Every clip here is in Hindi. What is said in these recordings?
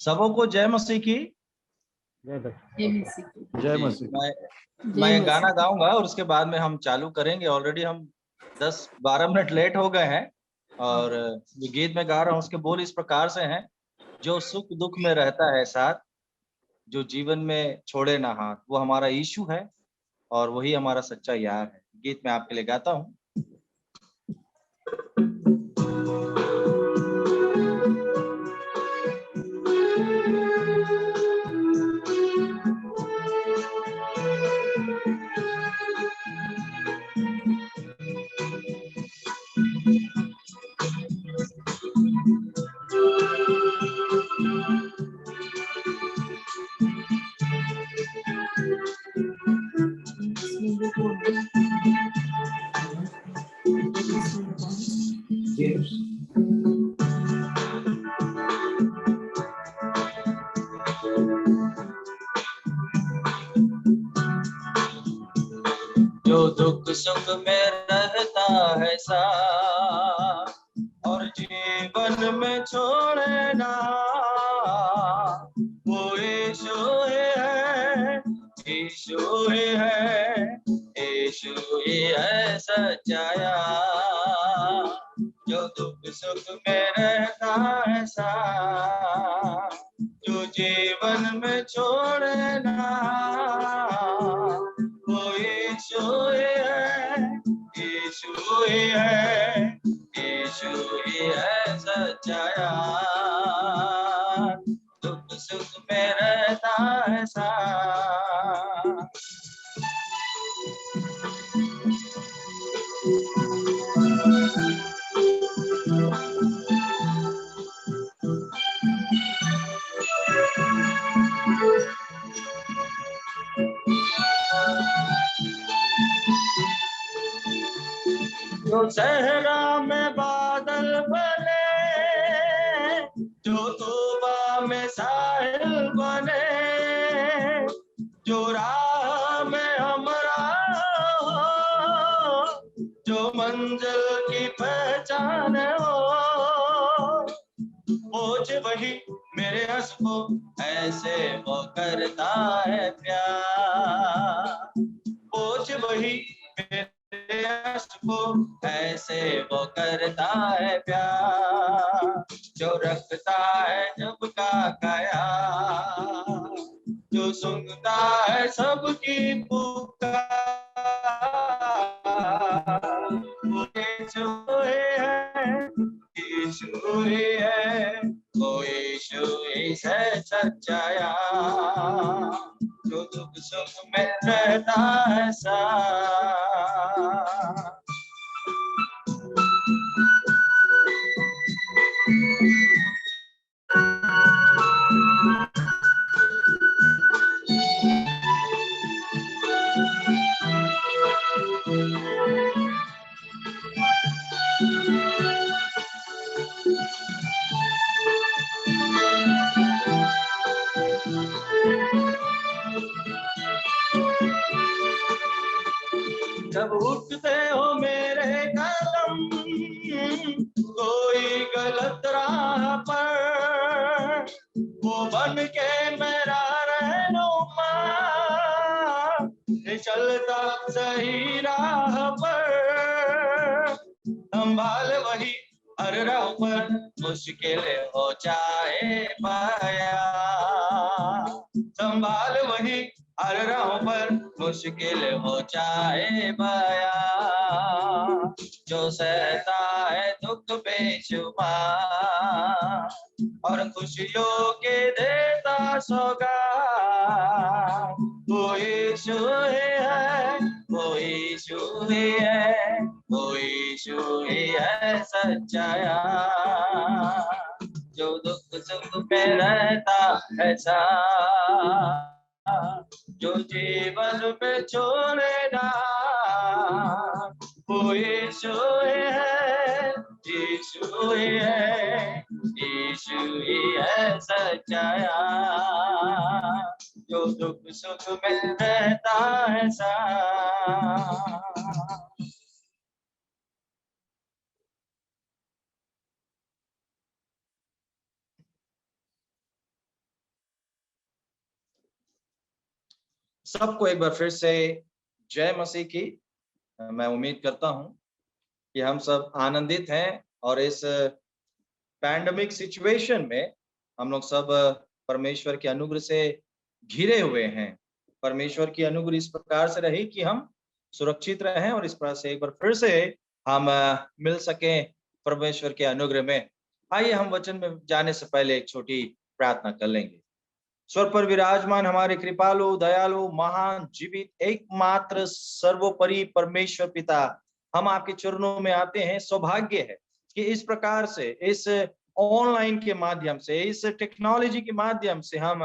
सबों को जय मसीह की। जय मसीह। मैं गाना गाऊंगा और उसके बाद में हम चालू करेंगे। ऑलरेडी हम 10-12 मिनट लेट हो गए हैं और ये गीत में गा रहा हूँ उसके बोल इस प्रकार से हैं। जो सुख दुख में रहता है साथ, जो जीवन में छोड़े ना हाथ, वो हमारा यीशु है और वही हमारा सच्चा यार है। गीत मैं आपके लिए गाता हूँ। जो दुख सुख में रहता है साथ और जीवन में छोड़े ना, वो यीशु है, यीशु ही है, यीशु ही है सच्चा यार। जो दुख सुख में रहता है साथ, जो जीवन में छोड़े ना, वो यीशु ही है, यीशु ही है, यीशु ही है सच्चा यार। दुख सुख में रहता है साथ। जो सहरा में बादल बने, जो तूबा में साहिल बने, जो राह में हमरा हो, जो मंजिल की पहचान हो, बोझ वही मेरे हंस को ऐसे वो करता है प्यार। बोझ वही मेरे हंस को ऐसे वो करता है प्यार। जो रखता है जब का काया, जो सुनता है सबकी पुकार, वो यीशु है, यीशु ही है, वो यीशु ही है सच्चा यार। जो दुख सुख में रहता है साथ। जब उठते हो मेरे कदम कोई गलत राह पर, वो बन के मेरा रहनुमा, चलता सही राह पर। संभाल वही हर राह पर, मुश्किल हो जाए पाया। संभाल वही हर राह पर, मुश्किल हो जाए पाया। जो सहता है दुख बेशुमार और खुशियों के देता सौगात, वो यीशु ही है, वो यीशु ही है, वो यीशु ही है सच्चा यार। जो दुख सुख में रहता है साथ, जो जीवन में छोड़े ना, वो यीशु ही है, यीशु ही है, यीशु ही है सच्चा यार। जो दुख सुख में रहता है साथ। सबको एक बार फिर से जय मसीह की। मैं उम्मीद करता हूं कि हम सब आनंदित हैं और इस पैंडेमिक सिचुएशन में हम लोग सब परमेश्वर के अनुग्रह से घिरे हुए हैं। परमेश्वर की अनुग्रह इस प्रकार से रही कि हम सुरक्षित रहें और इस प्रकार से एक बार फिर से हम मिल सकें परमेश्वर के अनुग्रह में। आइए हम वचन में जाने से पहले एक छोटी प्रार्थना कर लेंगे। स्वर्ग पर विराजमान हमारे कृपालु, दयालु, महान, जीवित, एकमात्र, सर्वोपरि परमेश्वर पिता, हम आपके चरणों में आते हैं। सौभाग्य है कि इस प्रकार से इस ऑनलाइन के माध्यम से, इस टेक्नोलॉजी के माध्यम से हम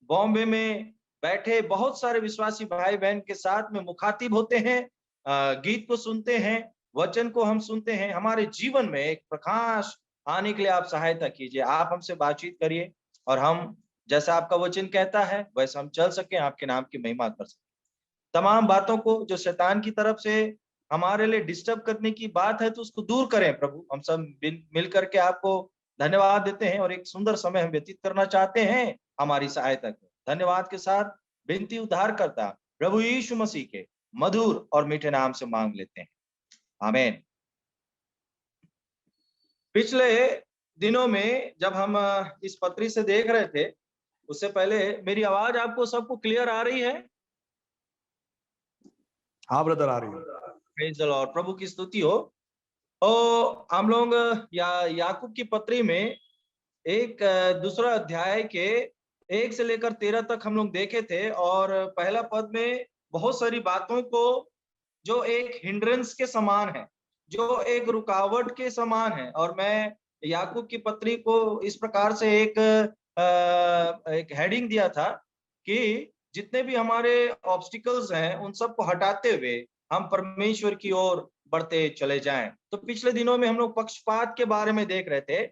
बॉम्बे में बैठे बहुत सारे विश्वासी भाई बहन के साथ में मुखातिब होते हैं, गीत को सुनते हैं, वचन को हम सुनते हैं। हमारे जीवन में एक प्रकाश आने के लिए आप सहायता कीजिए, आप हमसे बातचीत करिए और हम जैसा आपका वचन कहता है वैसा हम चल सके, आपके नाम की महिमा कर सके। तमाम बातों को जो शैतान की तरफ से हमारे लिए डिस्टर्ब करने की बात है तो उसको दूर करें प्रभु। हम सब मिल करके आपको धन्यवाद देते हैं और एक सुंदर समय हम व्यतीत करना चाहते हैं, हमारी सहायता करें। धन्यवाद के साथ विनती उद्धार करता प्रभु यीशु मसीह के मधुर और मीठे नाम से मांग लेते हैं, आमीन। पिछले दिनों में जब हम इस पत्री से देख रहे थे, उससे पहले मेरी आवाज आपको सबको क्लियर आ रही है? हाँ ब्रदर, आ रही है। प्रेज द लॉर्ड, प्रभु की स्तुति हो। तो हम लोग याकूब की पत्री में एक दूसरा अध्याय के 1 से लेकर 13 तक हम लोग देखे थे और पहला पद में बहुत सारी बातों को जो एक हिंड्रेंस के समान है, जो एक रुकावट के समान है, और मैं याकूब की पत्री को इस प्रकार से एक हेडिंग दिया था कि जितने भी हमारे ऑब्स्टिकल्स हैं उन सबको हटाते हुए हम परमेश्वर की ओर बढ़ते चले जाएं। तो पिछले दिनों में हम लोग पक्षपात के बारे में देख रहे थे।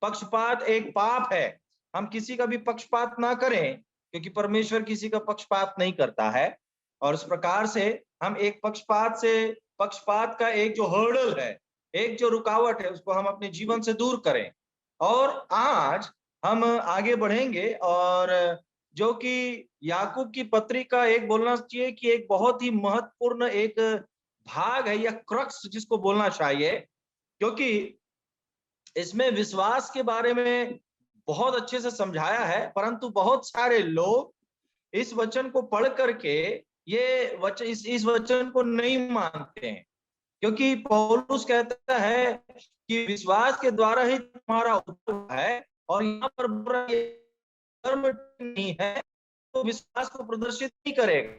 पक्षपात एक पाप है, हम किसी का भी पक्षपात ना करें क्योंकि परमेश्वर किसी का पक्षपात नहीं करता है। और इस प्रकार से हम एक पक्षपात का एक जो हर्डल है, एक जो रुकावट है, उसको हम अपने जीवन से दूर करें। और आज हम आगे बढ़ेंगे और जो कि याकूब की पत्री का एक बोलना चाहिए कि एक बहुत ही महत्वपूर्ण एक भाग है या क्रक्स जिसको बोलना चाहिए, क्योंकि इसमें विश्वास के बारे में बहुत अच्छे से समझाया है, परंतु बहुत सारे लोग इस वचन को पढ़ करके ये वचन इस वचन को नहीं मानते हैं, क्योंकि पौलुस कहता है कि विश्वास के द्वारा ही तुम्हारा उद्धार है, और यहाँ पर कर्म नहीं है तो विश्वास को प्रदर्शित नहीं करेगा।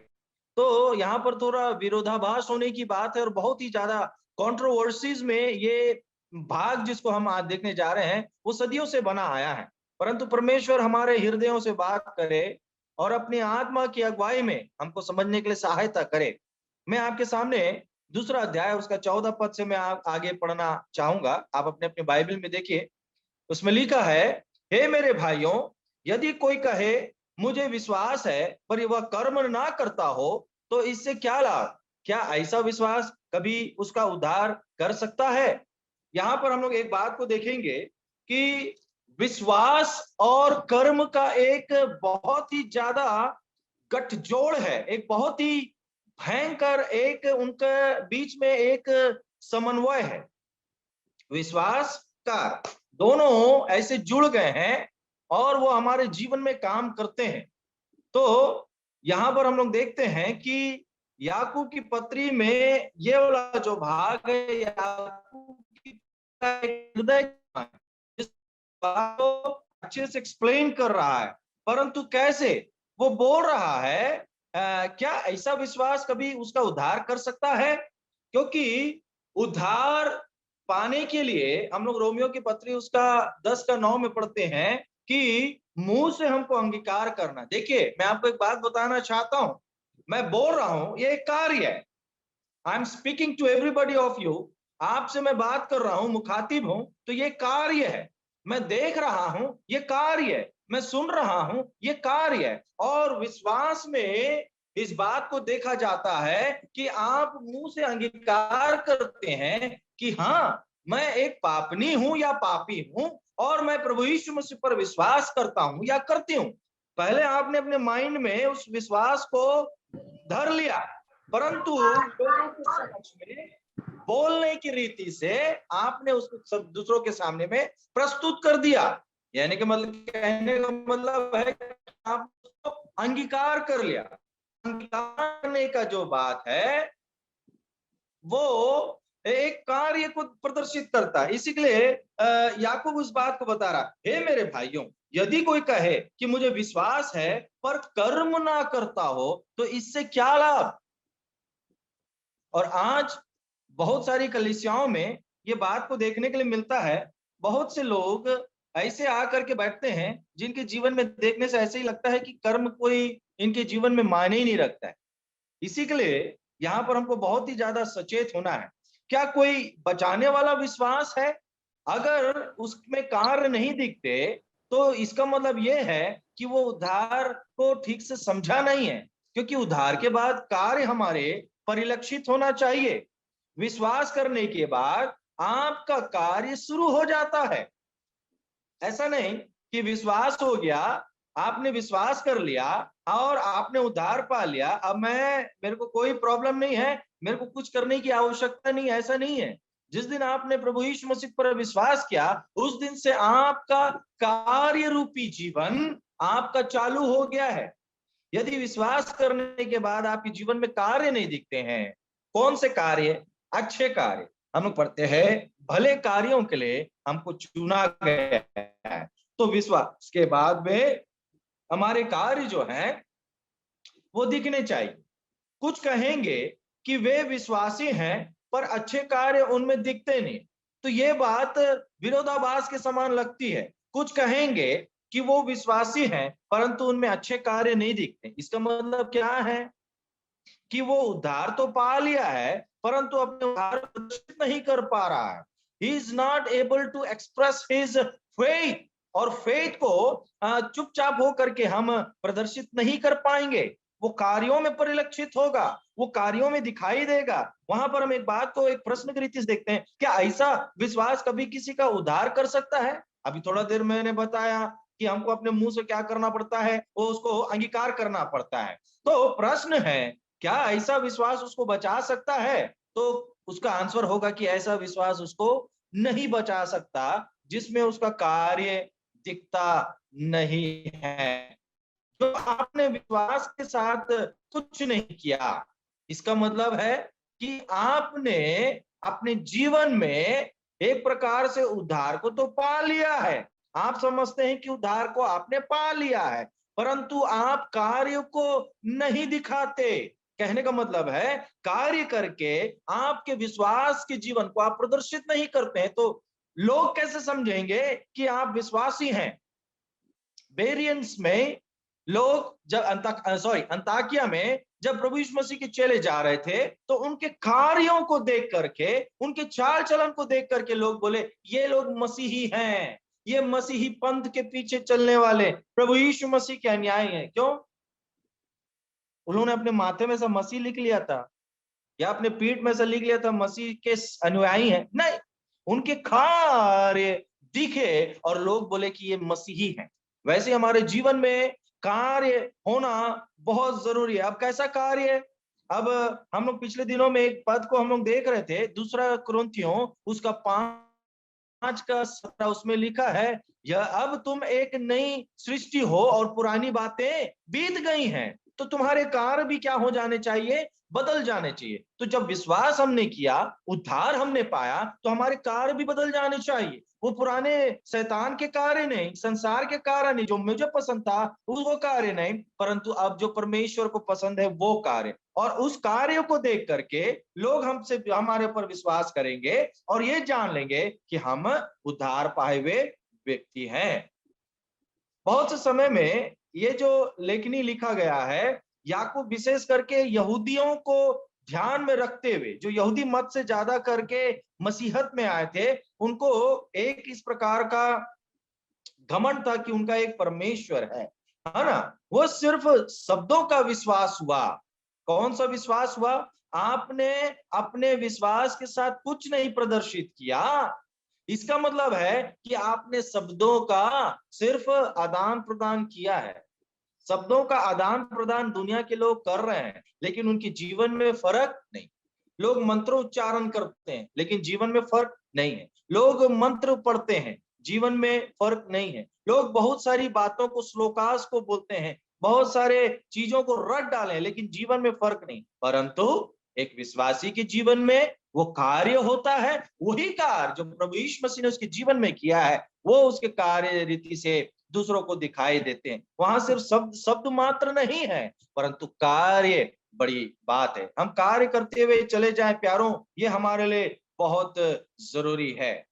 तो यहाँ पर थोड़ा विरोधाभास होने की बात है और बहुत ही ज्यादा कंट्रोवर्सीज में ये भाग जिसको हम आज देखने जा रहे हैं वो सदियों से बना आया है। परंतु परमेश्वर हमारे हृदयों से बात करे और अपनी आत्मा की अगुवाई में हमको समझने के लिए सहायता करे। मैं आपके सामने दूसरा अध्याय उसका 14 पद से मैं आगे पढ़ना चाहूंगा। आप अपने अपने बाइबल में देखिए, उसमें लिखा है, हे मेरे भाइयों, यदि कोई कहे मुझे विश्वास है पर वह कर्म ना करता हो तो इससे क्या लाभ? क्या ऐसा विश्वास कभी उसका उद्धार कर सकता है? यहाँ पर हम लोग एक बात को देखेंगे कि विश्वास और कर्म का एक बहुत ही ज्यादा गठजोड़ है, एक बहुत ही भयंकर एक उनके बीच में एक समन्वय है। विश्वास का दोनों ऐसे जुड़ गए हैं और वो हमारे जीवन में काम करते हैं। तो यहाँ पर हम लोग देखते हैं कि याकूब की पत्री में ये वाला जो भाग है, याकूब की हृदय इस बात को अच्छे से एक्सप्लेन कर रहा है, परंतु कैसे वो बोल रहा है, क्या ऐसा विश्वास कभी उसका उद्धार कर सकता है? क्योंकि उद्धार पाने के लिए हम लोग रोमियो की पत्री उसका 10 का 9 में पढ़ते हैं कि मुंह से हमको अंगीकार करना। देखिए, मैं आपको एक बात बताना चाहता हूं, मैं बोल रहा हूं ये एक कार्य है। I am speaking to everybody of you, आपसे मैं बात कर रहा हूं, मुखातिब हूं, तो ये कार्य है। मैं देख रहा हूं, ये कार्य है। मैं सुन रहा हूं, ये कार्य है। और विश्वास में इस बात को देखा जाता है कि आप मुंह से अंगीकार करते हैं कि हाँ, मैं एक पापनी हूं या पापी हूं और मैं प्रभु यीशु मसीह पर विश्वास करता हूं या करती हूं। पहले आपने अपने माइंड में उस विश्वास को धर लिया, परंतु लोगों के समक्ष में बोलने की रीति से आपने उसको सब दूसरों के सामने में प्रस्तुत कर दिया। यानी कि मतलब कहने का मतलब है कि आप उसको अंगीकार कर लिया। अंगीकार करने का जो बात है वो एक कार्य को प्रदर्शित करता है। इसी के लिए याकूब उस बात को बता रहा, हे मेरे भाइयों, यदि कोई कहे कि मुझे विश्वास है पर कर्म ना करता हो तो इससे क्या लाभ। और आज बहुत सारी कलीसियाओं में ये बात को देखने के लिए मिलता है। बहुत से लोग ऐसे आकर के बैठते हैं जिनके जीवन में देखने से ऐसे ही लगता है कि कर्म कोई इनके जीवन में मायने ही नहीं रखता है। इसी के लिए यहाँ पर हमको बहुत ही ज्यादा सचेत होना है। क्या कोई बचाने वाला विश्वास है? अगर उसमें कार्य नहीं दिखते तो इसका मतलब यह है कि वो उद्धार को ठीक से समझा नहीं है, क्योंकि उद्धार के बाद कार्य हमारे परिलक्षित होना चाहिए। विश्वास करने के बाद आपका कार्य शुरू हो जाता है। ऐसा नहीं कि विश्वास हो गया, आपने विश्वास कर लिया और आपने उद्धार पा लिया, अब मेरे को कोई प्रॉब्लम नहीं है, मेरे को कुछ करने की आवश्यकता नहीं, ऐसा नहीं है। जिस दिन आपने प्रभु यीशु मसीह पर विश्वास किया उस दिन से आपका कार्य रूपी जीवन आपका चालू हो गया है। यदि विश्वास करने के बाद आपके जीवन में कार्य नहीं दिखते हैं, कौन से कार्य? अच्छे कार्य। हम लोग पढ़ते हैं भले कार्यों के लिए हमको चुना गया है। तो विश्वास के बाद में हमारे कार्य जो हैं वो दिखने चाहिए। कुछ कहेंगे कि वे विश्वासी हैं पर अच्छे कार्य उनमें दिखते नहीं, तो ये बात विरोधाभास के समान लगती है। कुछ कहेंगे कि वो विश्वासी हैं परंतु उनमें अच्छे कार्य नहीं दिखते। इसका मतलब क्या है कि वो उद्धार तो पा लिया है परंतु अपने उद्धार को प्रदर्शित नहीं कर पा रहा है। He is not able to express his faith. और फेथ को चुपचाप होकर के हम प्रदर्शित नहीं कर पाएंगे, वो कार्यों में परिलक्षित होगा, वो कार्यों में दिखाई देगा। वहां पर हम एक बात को एक प्रश्न की रीति से देखते हैं, क्या ऐसा विश्वास कभी किसी का उद्धार कर सकता है? अभी थोड़ा देर मैंने बताया कि हमको अपने मुंह से क्या करना पड़ता है, वो उसको अंगीकार करना पड़ता है। तो प्रश्न है, क्या ऐसा विश्वास उसको बचा सकता है? तो उसका आंसर होगा कि ऐसा विश्वास उसको नहीं बचा सकता जिसमें उसका कार्य दिखता नहीं है। जो आपने विश्वास के साथ कुछ नहीं किया, इसका मतलब है कि आपने अपने जीवन में एक प्रकार से उद्धार को तो पा लिया है। आप समझते हैं कि उद्धार को आपने पा लिया है परंतु आप कार्य को नहीं दिखाते। कहने का मतलब है कार्य करके आपके विश्वास के जीवन को आप प्रदर्शित नहीं करते हैं, तो लोग कैसे समझेंगे कि आप विश्वासी हैं? बेरियंस में लोग जब अंताकिया में जब प्रभु यीशु मसीह के चेले जा रहे थे तो उनके कार्यों को देख करके, उनके चाल चलन को देख करके लोग बोले ये लोग मसीही हैं, ये मसीही पंथ के पीछे चलने वाले प्रभु यीशु मसीह के अनुयायी हैं। क्यों? उन्होंने अपने माथे में से मसीह लिख लिया था या अपने पीठ में से लिख लिया था मसीह के अनुयायी हैं? नहीं, उनके कार्य दिखे और लोग बोले कि ये मसीही हैं। वैसे हमारे जीवन में कार्य होना बहुत जरूरी है। अब कैसा कार्य? अब हम लोग पिछले दिनों में एक पद को हम लोग देख रहे थे, दूसरा कुरिन्थियों उसका 5:17, उसमें लिखा है यह अब तुम एक नई सृष्टि हो और पुरानी बातें बीत गई हैं। तो तुम्हारे कार्य भी क्या हो जाने चाहिए? बदल जाने चाहिए। तो जब विश्वास हमने किया, उद्धार हमने पाया, तो हमारे कार्य भी बदल जाने चाहिए। वो पुराने शैतान के कार्य नहीं, संसार के कार्य नहीं, जो मुझे पसंद था वो कार्य नहीं, परंतु अब जो परमेश्वर को पसंद है वो कार्य। और उस कार्य को देख करके लोग हमसे हमारे ऊपर विश्वास करेंगे और ये जान लेंगे कि हम उद्धार पाए हुए व्यक्ति हैं। बहुत से समय में ये जो लेखनी लिखा गया है, याकूब विशेष करके यहूदियों को ध्यान में रखते हुए, जो यहूदी मत से ज्यादा करके मसीहत में आए थे, उनको एक इस प्रकार का घमंड था कि उनका एक परमेश्वर है ना। वो सिर्फ शब्दों का विश्वास हुआ। कौन सा विश्वास हुआ? आपने अपने विश्वास के साथ कुछ नहीं प्रदर्शित किया। इसका मतलब है कि आपने शब्दों का सिर्फ आदान प्रदान किया है। शब्दों का आदान प्रदान दुनिया के लोग कर रहे हैं, लेकिन उनके जीवन में फर्क नहीं। लोग मंत्रोच्चारण करते हैं, लेकिन जीवन में फर्क नहीं है। लोग मंत्र पढ़ते हैं, जीवन में फर्क नहीं है। लोग बहुत सारी बातों को, श्लोकास को बोलते हैं, बहुत सारे चीजों को रट डाले, लेकिन जीवन में फर्क नहीं। परंतु एक विश्वासी के जीवन में वो कार्य होता है, वही कार्य जो प्रभु यीशु मसीह ने उसके जीवन में किया है, वो उसके कार्य रीति से दूसरों को दिखाई देते हैं। वहां सिर्फ शब्द शब्द मात्र नहीं है, परंतु कार्य बड़ी बात है। हम कार्य करते हुए चले जाएं प्यारों, ये हमारे लिए बहुत जरूरी है।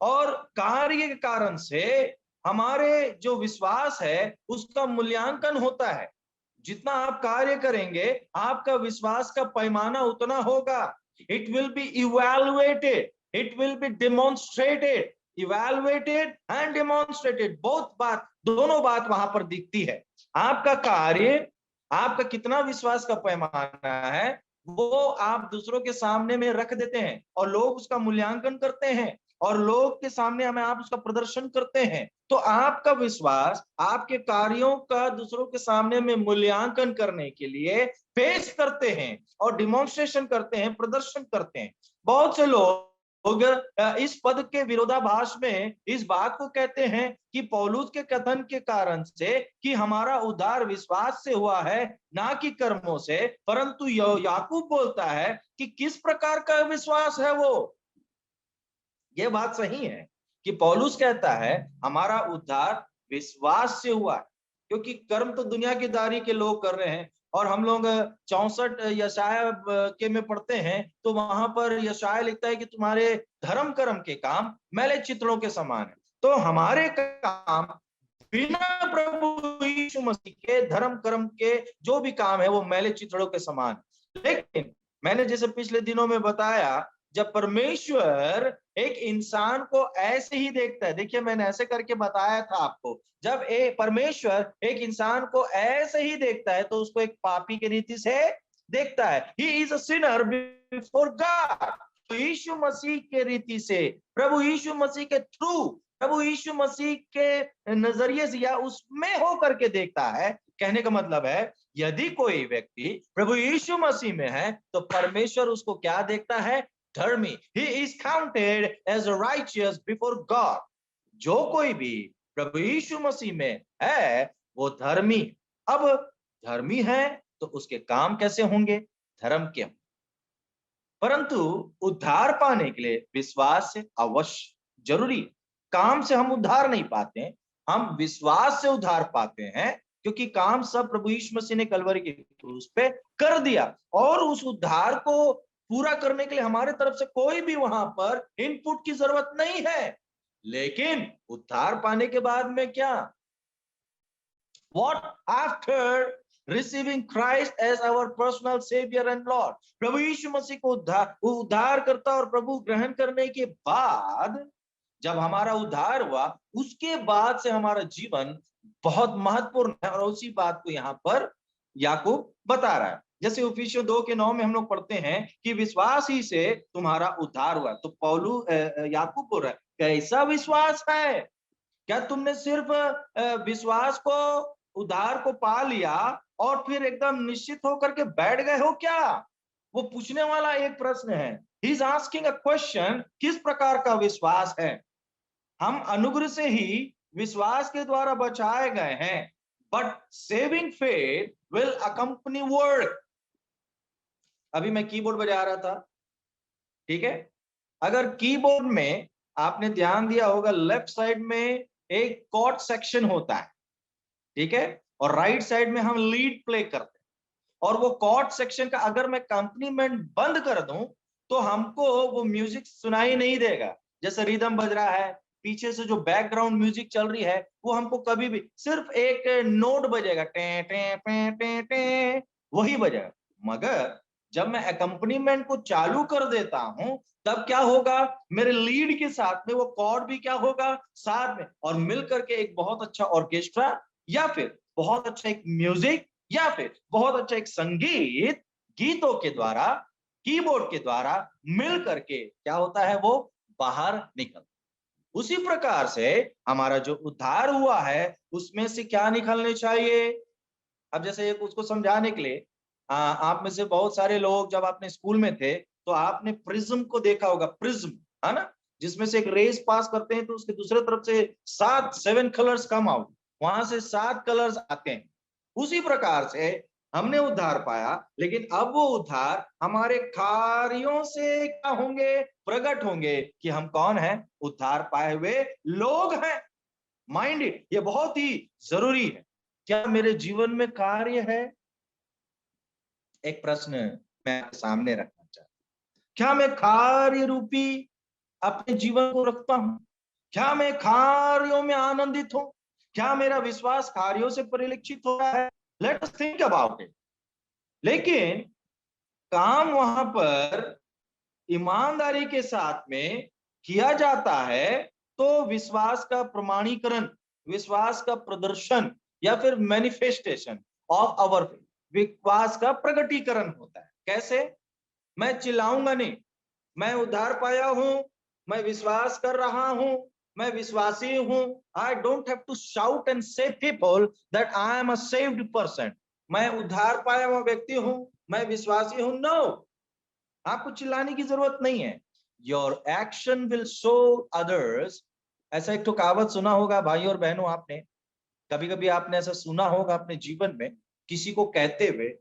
और कार्य के कारण से हमारे जो विश्वास है उसका मूल्यांकन होता है। जितना आप कार्य करेंगे, आपका विश्वास का पैमाना उतना होगा। It will be evaluated, it will be demonstrated, evaluated and demonstrated. दोनों बात वहां पर दिखती है। आपका कार्य, आपका कितना विश्वास का पैमाना है, वो आप दूसरों के सामने में रख देते हैं और लोग उसका मूल्यांकन करते हैं और लोग के सामने हमें आप उसका प्रदर्शन करते हैं। तो आपका विश्वास आपके कार्यों का दूसरों के सामने में मूल्यांकन करने के लिए पेश करते हैं और डिमॉन्स्ट्रेशन करते हैं, प्रदर्शन करते हैं। बहुत से लोग इस पद के विरोधाभास में इस बात को कहते हैं कि पौलुस के कथन के कारण से कि हमारा उद्धार विश्वास से हुआ है, ना कि कर्मों से। परंतु याकूब बोलता है कि किस प्रकार का विश्वास है वो। ये बात सही है कि पौलुस कहता है हमारा उद्धार विश्वास से हुआ है, क्योंकि कर्म तो दुनिया की दारी के लोग कर रहे हैं। और हम लोग 64 यशाया के में पढ़ते हैं, तो वहां पर यशाया लिखता है कि तुम्हारे धर्म कर्म के काम मैले चित्रों के समान है। तो हमारे काम बिना प्रभु यीशु मसीह के धर्म कर्म के जो भी काम है वो मैले चित्रों के समान। लेकिन मैंने जैसे पिछले दिनों में बताया, जब परमेश्वर एक इंसान को ऐसे ही देखता है, देखिए मैंने ऐसे करके बताया था आपको, जब परमेश्वर एक इंसान को ऐसे ही देखता है तो उसको एक पापी के रीति से देखता है। He is a Sinner before God. तो यीशु मसीह के रीति से, प्रभु यीशु मसीह के थ्रू, प्रभु यीशु मसीह के नजरिए से या उसमें होकर के देखता है। कहने का मतलब है, यदि कोई व्यक्ति प्रभु यीशु मसीह में है तो परमेश्वर उसको क्या देखता है? धर्मी। He is counted as righteous before God। जो कोई भी प्रभु यीशु मसीह में है वो धर्मी। अब धर्मी है तो उसके काम कैसे होंगे? धर्म के। परंतु उद्धार पाने के लिए विश्वास से अवश्य जरूरी। काम से हम उद्धार नहीं पाते, हम विश्वास से उद्धार पाते हैं, क्योंकि काम सब प्रभु यीशु मसीह ने कलवरी के क्रूस पे कर दिया। और उस उद्धार को पूरा करने के लिए हमारे तरफ से कोई भी वहां पर इनपुट की जरूरत नहीं है। लेकिन उद्धार पाने के बाद में क्या? What after receiving Christ as our personal savior and Lord? प्रभु यीशु मसीह को उद्धार करता और प्रभु ग्रहण करने के बाद जब हमारा उद्धार हुआ, उसके बाद से हमारा जीवन बहुत महत्वपूर्ण है। और उसी बात को यहाँ पर याकूब बता रहा है। जैसे इफिसियों 2:9 में हम लोग पढ़ते हैं कि विश्वास ही से तुम्हारा उद्धार हुआ। तो याकूब बोल रहा है, कैसा विश्वास है? क्या तुमने सिर्फ विश्वास को, उद्धार को पा लिया और फिर एकदम निश्चित होकर के बैठ गए हो क्या? वो पूछने वाला एक प्रश्न है। He is asking a question, किस प्रकार का विश्वास है? हम अनुग्रह से ही विश्वास के द्वारा बचाए गए हैं, but saving faith will accompany work. अभी मैं कीबोर्ड बजा रहा था, ठीक है? अगर कीबोर्ड में आपने ध्यान दिया होगा, लेफ्ट साइड में एक कॉर्ड सेक्शन होता है, ठीक है? और राइट साइड में हम लीड प्ले करते हैं। और वो कॉर्ड सेक्शन का अगर मैं कंपनीमेंट बंद कर दूं तो हमको वो म्यूजिक सुनाई नहीं देगा। जैसे रिदम बज रहा है, पीछे से जो बैकग्राउंड म्यूजिक चल रही है, वो हमको कभी भी सिर्फ एक नोट बजेगा, टे टे टे टे टे, वही बजेगा। मगर जब मैं अकम्पनीमेंट को चालू कर देता हूं, तब क्या होगा? मेरे लीड के साथ में वो कॉर्ड भी क्या होगा? साथ में, और मिलकर के एक बहुत अच्छा ऑर्केस्ट्रा या फिर बहुत अच्छा एक म्यूजिक या फिर बहुत अच्छा एक संगीत, गीतों के द्वारा, कीबोर्ड के द्वारा मिल करके क्या होता है? वो बाहर निकल। उसी प्रकार से हमारा जो उद्धार हुआ है उसमें से क्या निकलने चाहिए? अब जैसे एक उसको समझाने के लिए आप में से बहुत सारे लोग जब आपने स्कूल में थे तो आपने प्रिज्म को देखा होगा, प्रिज्म, है ना, जिसमें से एक रेस पास करते हैं तो उसके दूसरे तरफ से 7 कलर्स कम आउट, वहां से 7 कलर्स आते हैं। उसी प्रकार से हमने उद्धार पाया, लेकिन अब वो उद्धार हमारे कार्यों से क्या होंगे, प्रकट होंगे कि हम कौन हैं, उद्धार पाए हुए लोग हैं। माइंड इट, ये बहुत ही जरूरी है। क्या मेरे जीवन में कार्य है? एक प्रश्न मैं आपके सामने रखना चाहता हूं। क्या मैं कार्य रूपी अपने जीवन को रखता हूं? क्या मैं कार्यों में आनंदित हूं? क्या मेरा विश्वास कार्यों से परिलक्षित हो रहा है? Let us think about it. लेकिन काम वहां पर ईमानदारी के साथ में किया जाता है तो विश्वास का प्रमाणीकरण, विश्वास का प्रदर्शन या फिर मैनिफेस्टेशन ऑफ आवर फेथ, विश्वास का प्रकटीकरण होता है। कैसे? मैं चिल्लाऊंगा नहीं, मैं उद्धार पाया हूं, मैं विश्वास कर रहा हूं, मैं विश्वासी हूं। I don't have to shout and say people that I am a saved person. मैं उद्धार पाया हुआ व्यक्ति हूं, मैं विश्वासी हूं। नो, आपको चिल्लाने की जरूरत नहीं है। Your action will show others. ऐसा एक तो कहावत सुना होगा भाई और बहनों, आपने कभी कभी आपने ऐसा सुना होगा अपने जीवन में किसी को कहते हुए,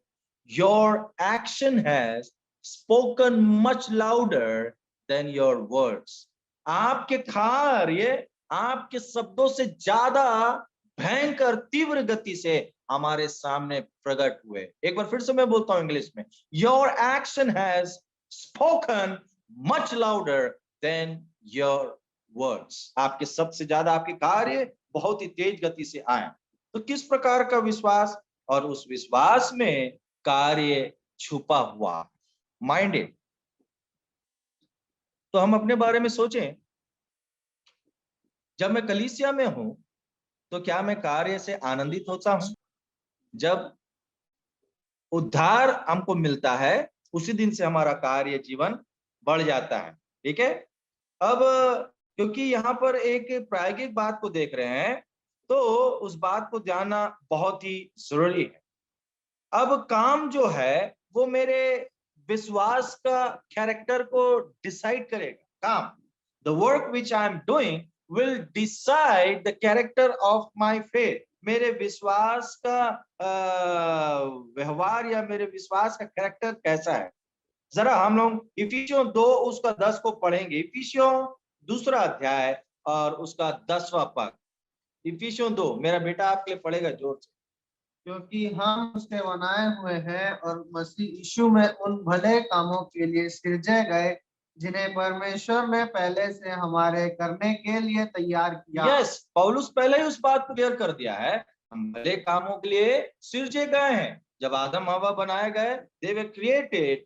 your action has spoken much louder than your words. आपके कार्य आपके शब्दों से ज्यादा भयंकर तीव्र गति से हमारे सामने प्रकट हुए। एक बार फिर से मैं बोलता हूं इंग्लिश में, your action has spoken much louder than your words. आपके सबसे ज्यादा आपके कार्य बहुत ही तेज गति से आए। तो किस प्रकार का विश्वास, और उस विश्वास में कार्य छुपा हुआ, माइंडेड। तो हम अपने बारे में सोचें, जब मैं कलीसिया में हूं तो क्या मैं कार्य से आनंदित होता हूं? जब उद्धार हमको मिलता है उसी दिन से हमारा कार्य जीवन बढ़ जाता है। ठीक है। अब क्योंकि यहाँ पर एक प्रायोगिक बात को देख रहे हैं तो उस बात को जानना बहुत ही जरूरी है। अब काम जो है वो मेरे विश्वास का कैरेक्टर को डिसाइड करेगा। काम, the work which I am doing will decide the character of my faith. मेरे विश्वास का व्यवहार या मेरे विश्वास का कैरेक्टर कैसा है। जरा हम लोग इफिसियों 2 उसका 10 को पढ़ेंगे। इफिसियों 2 अध्याय और उसका 10वां पद। इफिसियों 2, मेरा बेटा आपके लिए पढ़ेगा जोर से। क्योंकि हम उसके बनाए हुए हैं और मसीह यीशु में उन भले कामों के लिए सृजे गए जिन्हें परमेश्वर ने पहले से हमारे करने के लिए तैयार किया। यस, पौलुस पहले ही उस बात को क्लियर कर दिया है, हम भले कामों के लिए सृजे गए हैं। जब आदम हवा बनाए गए, they were created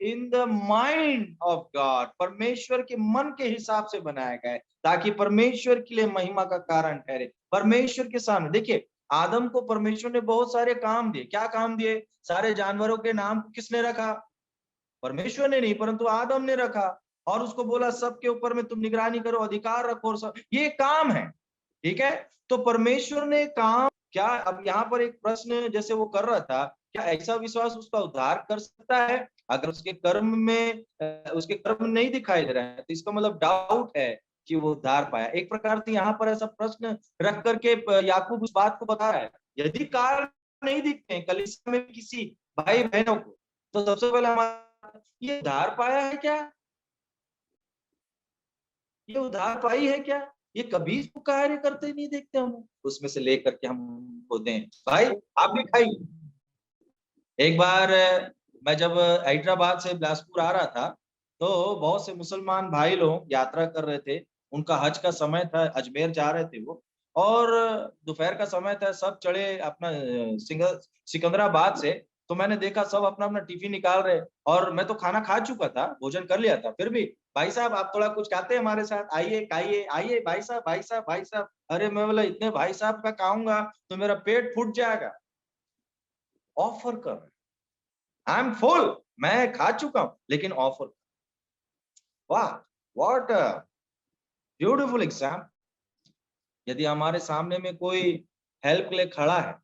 in the mind of God. परमेश्वर के मन के हिसाब से बनाए गए ताकि परमेश्वर के लिए महिमा का कारण ठहरे। परमेश्वर के सामने देखिए, आदम को परमेश्वर ने बहुत सारे काम दिए। क्या काम दिए? सारे जानवरों के नाम किसने रखा? परमेश्वर ने नहीं, परंतु आदम ने रखा। और उसको बोला सबके ऊपर में तुम निगरानी करो, अधिकार रखो, और सब ये काम है। ठीक है। तो परमेश्वर ने काम क्या, अब यहाँ पर एक प्रश्न जैसे वो कर रहा था, क्या ऐसा विश्वास उसका उद्धार कर सकता है? अगर उसके कर्म में उसके कर्म नहीं दिखाई दे रहे हैं तो इसका मतलब डाउट है कि वो उद्धार पाया। एक प्रकार से यहाँ पर ऐसा प्रश्न रख करके याकूब उस बात को बता रहा है, यदि कारण नहीं दिखते हैं कलीसिया में किसी भाई बहनों को, तो सबसे पहले हमारा ये उद्धार पाया है क्या? ये उद्धार पाई है क्या? ये कभी इसको कार्य करते नहीं देखते हम, उसमें से लेकर के हमको दें। भाई आप भी खाइए। एक बार मैं जब हैदराबाद से बिलासपुर आ रहा था तो बहुत से मुसलमान भाई लोग यात्रा कर रहे थे। उनका हज का समय था, अजमेर जा रहे थे वो, और दोपहर का समय था। सब चढ़े अपना सिकंदराबाद से। तो मैंने देखा सब अपना अपना टिफिन निकाल रहे, और मैं तो खाना खा चुका था, भोजन कर लिया था। फिर भी भाई साहब आप थोड़ा कुछ खाते हैं हमारे साथ, आइए खाइए, आइए भाई साहब, भाई साहब, भाई साहब। अरे मैं बोला इतने भाई साहब का खाऊंगा तो मेरा पेट फूट जाएगा। ऑफर कर, आई एम फुल, मैं खा चुका हूं, लेकिन ऑफर। वाह, व्हाट अ ब्यूटीफुल एग्जाम्पल। यदि हमारे सामने में कोई हेल्प के लिए खड़ा है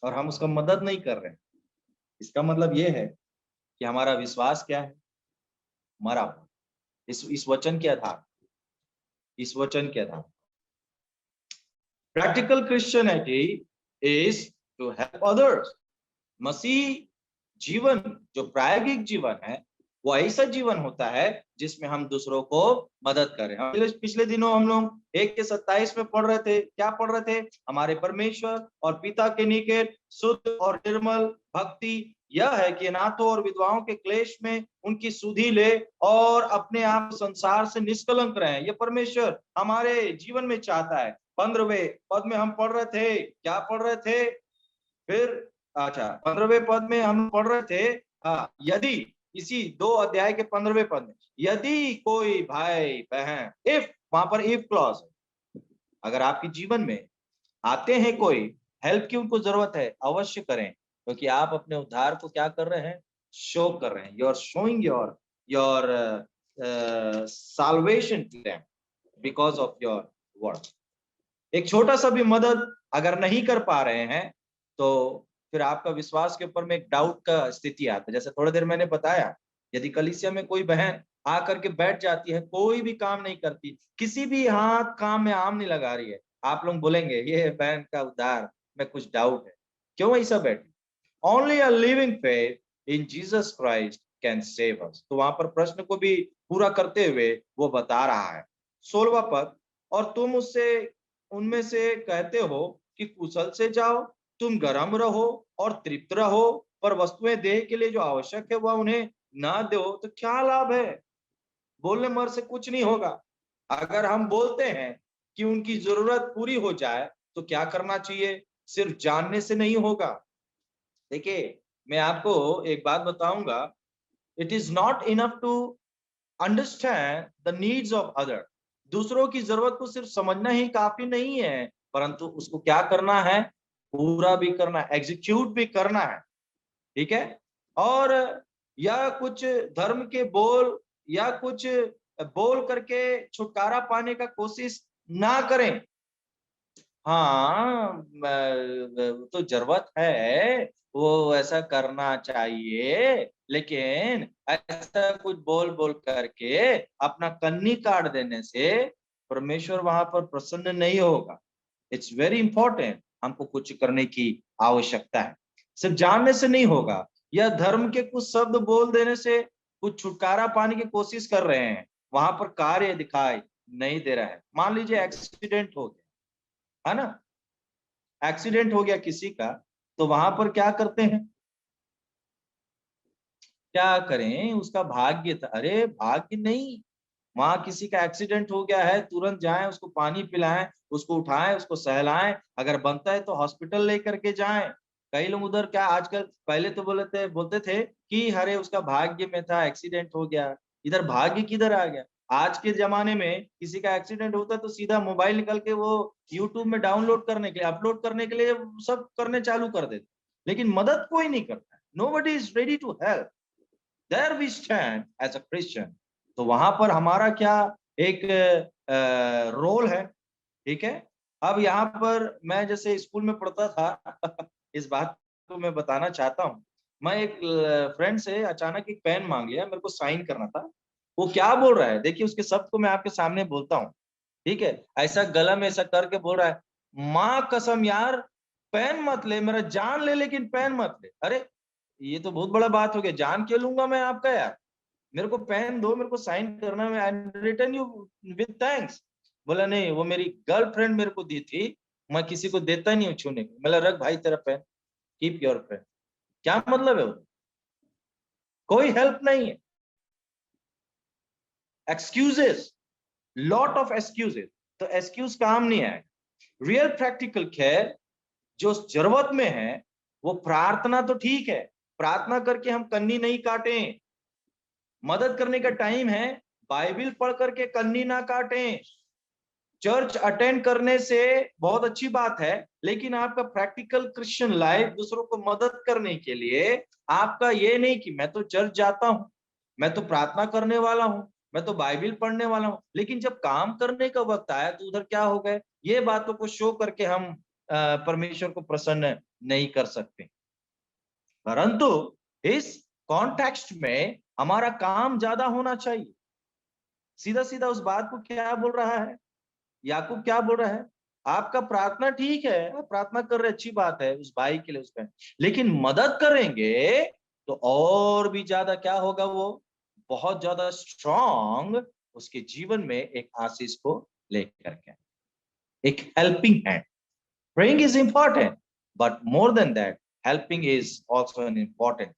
और हम उसका मदद नहीं कर रहे हैं, इसका मतलब ये है कि हमारा विश्वास क्या है, मरा हुआ। इस वचन के आधार, इस वचन के आधार practical Christianity is to help others. मसीह जीवन जो प्रायोगिक जीवन है वो ऐसा जीवन होता है जिसमें हम दूसरों को मदद करें। हम पिछले दिनों हम लोग 1:27 में पढ़ रहे थे, क्या पढ़ रहे थे? हमारे परमेश्वर और पिता के निकट शुद्ध और निर्मल भक्ति यह है कि अनाथों और विधवाओं के क्लेश में उनकी सुधि ले और अपने आप संसार से निष्कलंक रहे। ये परमेश्वर हमारे जीवन में चाहता है। 15वें पद में हम पढ़ रहे थे, क्या पढ़ रहे थे फिर? अच्छा, 15वें पद में हम पढ़ रहे थे, यदि इसी 2 अध्याय के 15वें पद में, यदि कोई भाई बहन, इफ, वहां पर इफ क्लॉज है, अगर आपके जीवन में आते हैं कोई, हेल्प की उनको जरूरत है, अवश्य करें, क्योंकि आप अपने उद्धार को क्या कर रहे हैं? शो कर रहे हैं। You are showing your salvation to them because of your work. एक छोटा सा भी मदद अगर नहीं कर पा रहे हैं तो फिर आपका विश्वास के ऊपर में एक डाउट का स्थिति आता है। जैसे थोड़ी देर मैंने बताया, यदि कलीसिया में कोई बहन आकर के बैठ जाती है, कोई भी काम नहीं करती, किसी भी हाथ काम में आम नहीं लगा रही है, आप लोग बोलेंगे ये बहन का उद्धार में कुछ डाउट है, क्यों ऐसा बैठी? Only a living faith in Jesus Christ can save us. तो वहां पर प्रश्न को भी पूरा करते हुए वो बता रहा है। 16वां पद, और तुम उससे उनमें से कहते हो कि कुशल से जाओ, तुम गर्म रहो और तृप्त रहो, पर वस्तुएं देह के लिए जो आवश्यक है वह उन्हें ना दो तो क्या लाभ है? बोलने मर से कुछ नहीं होगा। अगर हम बोलते हैं कि उनकी जरूरत पूरी हो जाए तो क्या करना चाहिए? सिर्फ जानने से नहीं होगा। देखिए, मैं आपको एक बात बताऊंगा, it is not enough to understand the needs of other. दूसरों की जरूरत को सिर्फ समझना ही काफी नहीं है, परंतु उसको क्या करना है? पूरा भी करना है, एग्जीक्यूट भी करना है। ठीक है? और या कुछ धर्म के बोल या कुछ बोल करके छुटकारा पाने का कोशिश ना करें। हाँ, तो जरूरत है, वो ऐसा करना चाहिए, लेकिन ऐसा कुछ बोल बोल करके अपना कन्नी काट देने से परमेश्वर वहां पर प्रसन्न नहीं होगा। इट्स वेरी इंपॉर्टेंट, हमको कुछ करने की आवश्यकता है, सिर्फ जानने से नहीं होगा। या धर्म के कुछ शब्द बोल देने से कुछ छुटकारा पाने की कोशिश कर रहे हैं, वहां पर कार्य दिखाई नहीं दे रहा है। मान लीजिए एक्सीडेंट हो गया, है ना? एक्सीडेंट हो गया किसी का, तो वहां पर क्या करते हैं? क्या करें? उसका भाग्य था, अरे भाग्य नहीं, वहां किसी का एक्सीडेंट हो गया है, तुरंत जाएं, उसको पानी पिलाएं, उसको उठाएं, उसको सहलाएं, अगर बनता है तो हॉस्पिटल लेकर के जाएं। कई लोग उधर क्या आजकल, पहले तो बोलते थे कि अरे उसका भाग्य में था, एक्सीडेंट हो गया। इधर भाग्य किधर आ गया? आज के जमाने में किसी का एक्सीडेंट होता है तो सीधा मोबाइल निकल के वो यूट्यूब में डाउनलोड करने के लिए, अपलोड करने के लिए सब करने चालू कर देते, लेकिन मदद कोई नहीं करता है। Nobody is ready to help. There we stand as a Christian. तो वहां पर हमारा क्या एक रोल है? ठीक है? अब यहाँ पर मैं जैसे स्कूल में पढ़ता था इस बात को मैं बताना चाहता हूँ। मैं एक फ्रेंड से अचानक एक पेन मांग लिया, मेरे को साइन करना था। वो क्या बोल रहा है, देखिए उसके शब्द को मैं आपके सामने बोलता हूँ। ठीक है? ऐसा गला में ऐसा करके बोल रहा है, माँ कसम यार, पेन मत ले, मेरा जान ले लेकिन पेन मत ले। अरे ये तो बहुत बड़ा बात हो गया, जान क्यों लूंगा मैं आपका यार? मेरे को पेन दो, मेरे को साइन करना है, आई रिटर्न यू विद थैंक्स। बोला नहीं, वो मेरी गर्लफ्रेंड मेरे को दी थी, मैं किसी को देता नहीं हूँ छूने को। बोला रख भाई तेरा पेन, कीप योर पेन। क्या मतलब है? वो कोई हेल्प नहीं है, एक्सक्यूजेस, लॉट ऑफ एक्सक्यूजेस। तो एक्सक्यूज काम नहीं आएगा। रियल प्रैक्टिकल केयर जो जरूरत में है, वो प्रार्थना तो ठीक है, प्रार्थना करके हम कन्नी नहीं काटें। मदद करने का टाइम है, बाइबल पढ़ करके कन्नी ना काटें। चर्च अटेंड करने से बहुत अच्छी बात है, लेकिन आपका प्रैक्टिकल क्रिश्चियन लाइफ दूसरों को मदद करने के लिए आपका ये नहीं कि मैं तो चर्च जाता हूं, मैं तो प्रार्थना करने वाला हूं, मैं तो बाइबल पढ़ने वाला हूँ, लेकिन जब काम करने का वक्त आया तो उधर क्या हो गए। ये बातों को शो करके हम परमेश्वर को प्रसन्न नहीं कर सकते। परंतु इस कॉन्टेक्स्ट में हमारा काम ज्यादा होना चाहिए। सीधा सीधा उस बात को क्या बोल रहा है याकूब, क्या बोल रहा है, आपका प्रार्थना ठीक है, आप प्रार्थना कर रहे, अच्छी बात है उस भाई के लिए, उसमें, लेकिन मदद करेंगे तो और भी ज्यादा क्या होगा, वो बहुत ज्यादा स्ट्रॉन्ग उसके जीवन में एक आशीष को लेकर के, एक helping hand. Praying is important, but more than that helping is also an important,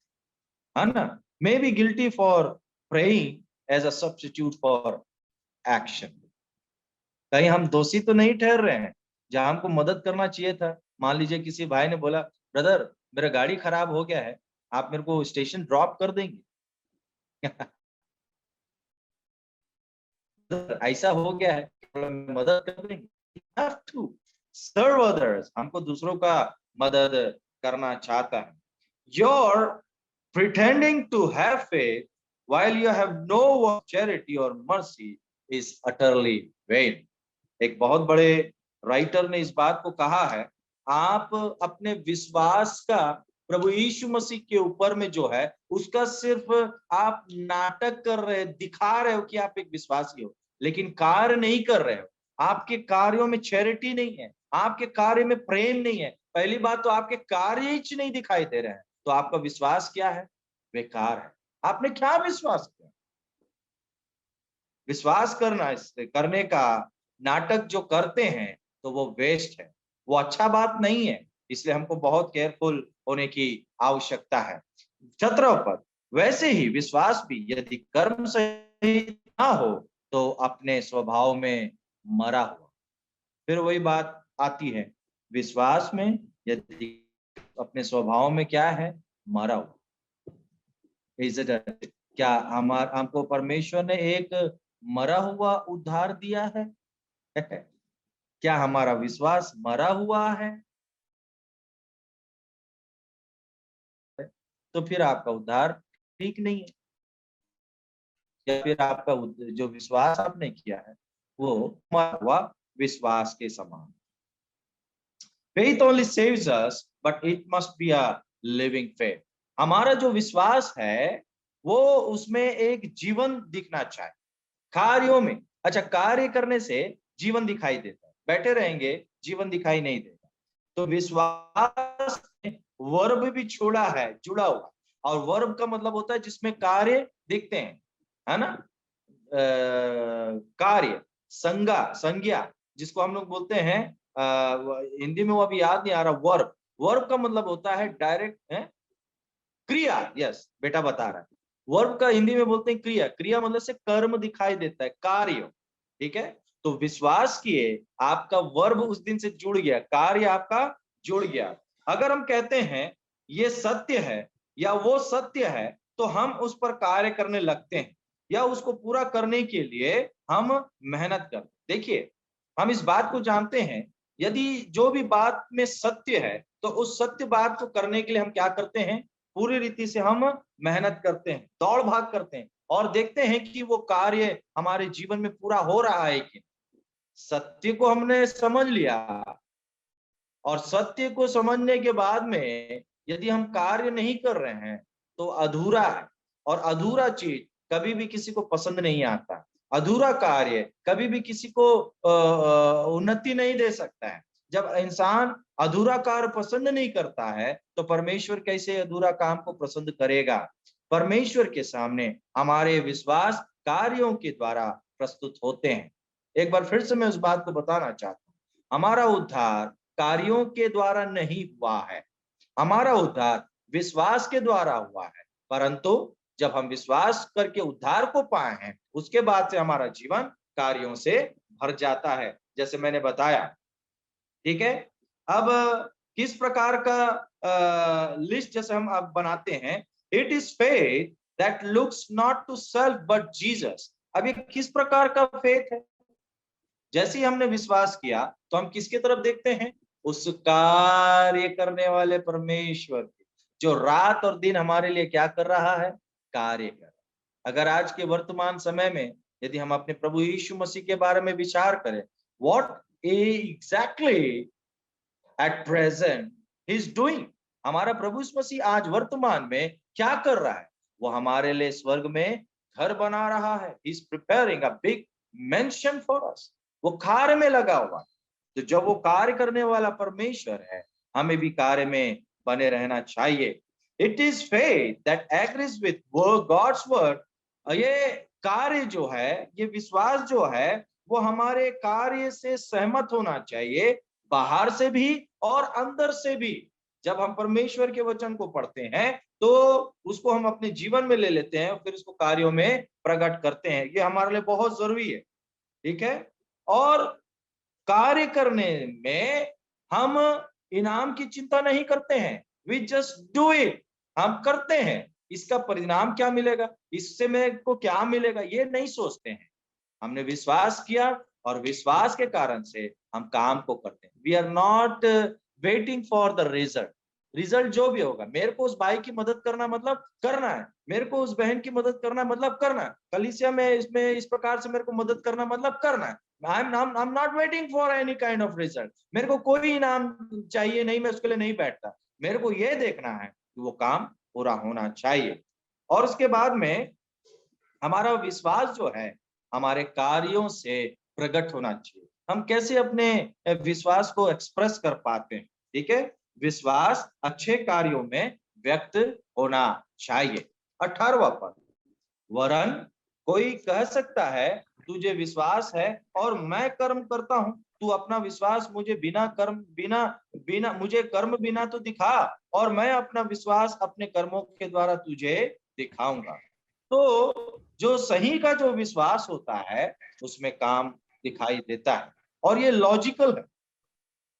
है ना। May be guilty for praying as a substitute for action. कहीं हम दोषी तो नहीं ठहर रहे हैं, जहां हमको मदद करना चाहिए था। मान लीजिए किसी भाई ने बोला, ब्रदर मेरा गाड़ी खराब हो गया है, आप मेरे को स्टेशन ड्रॉप कर देंगे। ऐसा हो गया है, मदद कर देंगे। Have to serve others, हमको दूसरों का मदद करना चाहता है। You're pretending to have faith while you have no charity or mercy is utterly vain। एक बहुत बड़े राइटर ने इस बात को कहा है, आप अपने विश्वास का प्रभु यीशु मसीह के ऊपर में जो है उसका सिर्फ आप नाटक कर रहे, दिखा रहे हो कि आप एक विश्वासी हो, लेकिन कार्य नहीं कर रहे हो। आपके कार्यों में चैरिटी नहीं है, आपके कार्य में प्रेम नहीं है। पहली बात तो आपके कार्य ही नहीं दिखाई दे रहे हैं, तो आपका विश्वास क्या है, बेकार है। आपने क्या विश्वास किया। विश्वास करने का नाटक जो करते हैं तो वो वेस्ट है, वो अच्छा बात नहीं है। इसलिए हमको बहुत केयरफुल होने की आवश्यकता है। 17 पद, वैसे ही विश्वास भी यदि कर्म सहित ना हो तो अपने स्वभाव में मरा हुआ। फिर वही बात आती है, विश्वास में यदि अपने स्वभाव में क्या है, मरा हुआ। क्या हमको परमेश्वर ने एक मरा हुआ उद्धार दिया है? क्या हमारा विश्वास मरा हुआ है? तो फिर आपका उद्धार ठीक नहीं है, या फिर आपका जो विश्वास आपने किया है वो मरा हुआ विश्वास के समान। Faith only saves us, but it must be a living faith। हमारा जो विश्वास है वो उसमें एक जीवन दिखना चाहिए, कार्यों में। अच्छा, कार्य करने से जीवन दिखाई देता है, बैठे रहेंगे जीवन दिखाई नहीं देता। तो विश्वास वर्ब भी छोड़ा है, जुड़ा हुआ, और वर्ब का मतलब होता है जिसमें कार्य दिखते हैं, है ना। कार्य, संज्ञा जिसको हम लोग बोलते हैं, हिंदी में वो अभी याद नहीं आ रहा। वर्ब, वर्ब का मतलब होता है डायरेक्ट है, क्रिया। यस, बेटा बता रहा है, वर्ब का हिंदी में बोलते हैं क्रिया। क्रिया मतलब से कर्म दिखाई देता है, कार्य। ठीक है, तो विश्वास किए, आपका वर्ब उस दिन से जुड़ गया, कार्य आपका जुड़ गया। अगर हम कहते हैं ये सत्य है या वो सत्य है, तो हम उस पर कार्य करने लगते हैं, या उसको पूरा करने के लिए हम मेहनत करते हैं। देखिए, हम इस बात को जानते हैं, यदि जो भी बात में सत्य है तो उस सत्य बात को करने के लिए हम क्या करते हैं, पूरी रीति से हम मेहनत करते हैं, दौड़ भाग करते हैं, और देखते हैं कि वो कार्य हमारे जीवन में पूरा हो रहा है कि सत्य को हमने समझ लिया, और सत्य को समझने के बाद में यदि हम कार्य नहीं कर रहे हैं तो अधूरा है। और अधूरा चीज कभी भी किसी को पसंद नहीं आता, अधूरा कार्य कभी भी किसी को उन्नति नहीं दे सकता है। जब इंसान अधूरा कार्य पसंद नहीं करता है तो परमेश्वर कैसे अधूरा काम को पसंद करेगा। परमेश्वर के सामने हमारे विश्वास कार्यों के द्वारा प्रस्तुत होते हैं। एक बार फिर से मैं उस बात को बताना चाहता हूँ, हमारा उद्धार कार्यों के द्वारा नहीं हुआ है, हमारा उद्धार विश्वास के द्वारा हुआ है। परंतु जब हम विश्वास करके उद्धार को पाए हैं, उसके बाद से हमारा जीवन कार्यों से भर जाता है, जैसे मैंने बताया। ठीक है, अब किस प्रकार का लिस्ट जैसे हम अब बनाते हैं, it is faith that looks not to self but Jesus. अब ये किस प्रकार का फेथ है? जैसे ही हमने विश्वास किया तो हम किसके तरफ देखते हैं, उस कार्य करने वाले परमेश्वर के, जो रात और दिन हमारे लिए क्या कर रहा है, कार्य कर रहा है। अगर आज के वर्तमान समय में यदि हम अपने प्रभु यीशु मसीह के बारे में विचार करें, what exactly at present he is doing, हमारा प्रभु यीशु मसीह आज वर्तमान में क्या कर रहा है? वो हमारे लिए स्वर्ग में घर बना रहा है। He is preparing a big mention for us. वो कार्य में लगा हुआ है। तो जब वो कार्य करने वाला परमेश्वर है, हमें भी कार्य में बने रहना चाहिए। It is faith that agrees with God's word. ये कार्य जो है, ये विश्वास जो है, वो हमारे कार्य से सहमत होना चाहिए, बाहर से भी और अंदर से भी। जब हम परमेश्वर के वचन को पढ़ते हैं तो उसको हम अपने जीवन में ले लेते हैं और फिर उसको कार्यों में प्रकट करते हैं। ये हमारे लिए बहुत जरूरी है, ठीक है। और कार्य करने में हम इनाम की चिंता नहीं करते हैं। We just do it. हम करते हैं, इसका परिणाम क्या मिलेगा, इससे मेरे को क्या मिलेगा, ये नहीं सोचते हैं। हमने विश्वास किया और विश्वास के कारण से हम काम को करते हैं। We are not waiting for the result. Result जो भी होगा, मेरे को उस भाई की मदद करना मतलब करना है, मेरे को उस बहन की मदद करना मतलब करना है, कलीसिया में इसमें इस प्रकार से मेरे को मदद करना मतलब करना है। I'm not waiting for any kind of result। मेरे को कोई इनाम चाहिए नहीं, मैं उसके लिए नहीं बैठता। मेरे को ये देखना है कि वो काम पूरा होना चाहिए। और उसके बाद में हमारा विश्वास जो है हमारे कार्यों से प्रकट होना चाहिए। हम कैसे अपने विश्वास को एक्सप्रेस कर पाते हैं? ठीक है, विश्वास अच्छे कार्यों में व्यक्त होना चाहिए। 18वां पद, वरन कोई कह सकता है तुझे विश्वास है और मैं कर्म करता हूं, तू अपना विश्वास मुझे बिना कर्म बिना बिना मुझे कर्म बिना तो दिखा, और मैं अपना विश्वास अपने कर्मों के द्वारा तुझे दिखाऊंगा। तो जो सही का जो विश्वास होता है उसमें काम दिखाई देता है, और ये लॉजिकल है।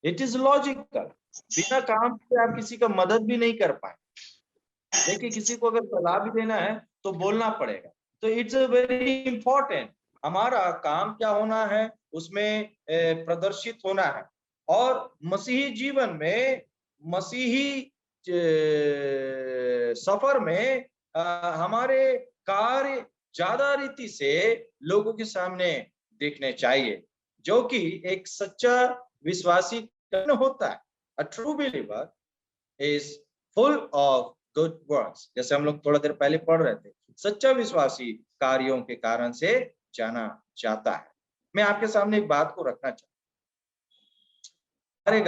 It is logical. बिना काम के आप किसी का मदद भी नहीं कर पाए। देखिए, किसी को अगर सलाह भी देना है तो बोलना पड़ेगा। तो इट्स वेरी इंपॉर्टेंट। हमारा काम क्या होना है, उसमें प्रदर्शित होना है। और मसीही जीवन में, मसीही सफर में हमारे कार्य ज्यादा रीति से लोगों के सामने देखने चाहिए, जो कि एक सच्चा विश्वासी होता है। A true believer is full of good works. जैसे हम लोग थोड़ा देर पहले पढ़ रहे थे, सच्चा विश्वासी कार्यों के कारण से जाना जाता है। मैं आपके सामने एक बात को रखना चाहता हूँ।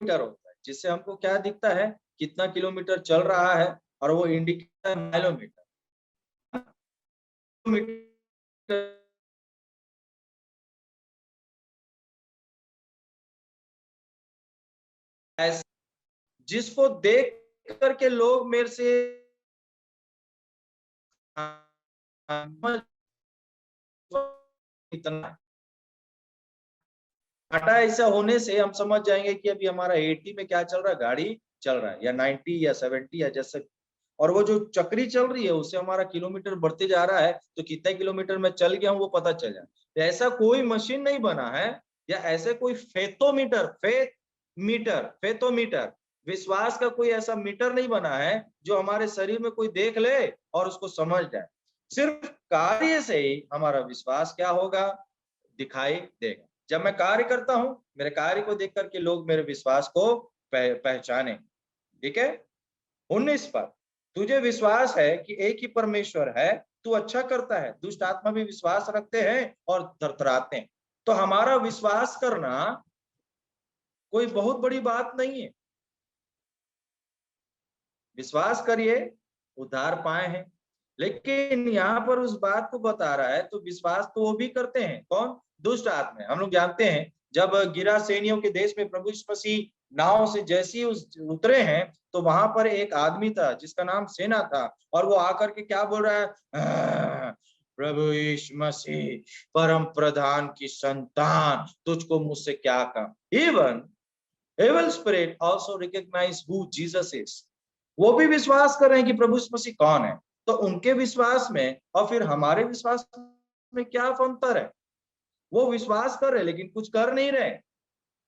होता है जिससे हमको क्या दिखता है, कितना किलोमीटर चल रहा है, और वो इंडिकेटर माइलोमीटर जिसको देख करके लोग मेरे से इतना घाटा ऐसा होने से हम समझ जाएंगे कि अभी हमारा 80 में क्या चल रहा है, गाड़ी चल रहा है, या 90 या 70 या जैसे, और वो जो चक्री चल रही है उससे हमारा किलोमीटर बढ़ते जा रहा है, तो कितने किलोमीटर में चल गया हूं वो पता चल जाए। तो ऐसा कोई मशीन नहीं बना है, या ऐसे कोई फेथोमीटर विश्वास का कोई ऐसा मीटर नहीं बना है जो हमारे शरीर में कोई देख ले और उसको समझ जाए। सिर्फ कार्य से ही हमारा विश्वास क्या होगा, दिखाई देगा। जब मैं कार्य करता हूं, मेरे कार्य को देख करके लोग मेरे विश्वास को पहचाने। ठीक है। 19 पर, तुझे विश्वास है कि एक ही परमेश्वर है, तू अच्छा करता है, दुष्ट आत्मा भी विश्वास रखते हैं और थरथराते हैं। तो हमारा विश्वास करना कोई बहुत बड़ी बात नहीं है। विश्वास करिए, उद्धार पाए हैं। लेकिन यहाँ पर उस बात को बता रहा है, तो विश्वास तो वो भी करते हैं, कौन? दुष्ट आत्मा। हम लोग जानते हैं जब गिरा सैनियों के देश में प्रभु यीशु मसीह नाव से जैसे ही उतरे हैं, तो वहां पर एक आदमी था जिसका नाम सेना था, और वो आकर के क्या बोल रहा है, प्रभु यीशु मसीह परम प्रधान की संतान, तुझको मुझसे क्या काम। Even evil spirit also recognize who Jesus is। वो भी विश्वास कर रहे हैं कि प्रभु यीशु मसीह कौन है। तो उनके विश्वास में और फिर हमारे विश्वास में क्या अंतर है? वो विश्वास कर रहे लेकिन कुछ कर नहीं रहे,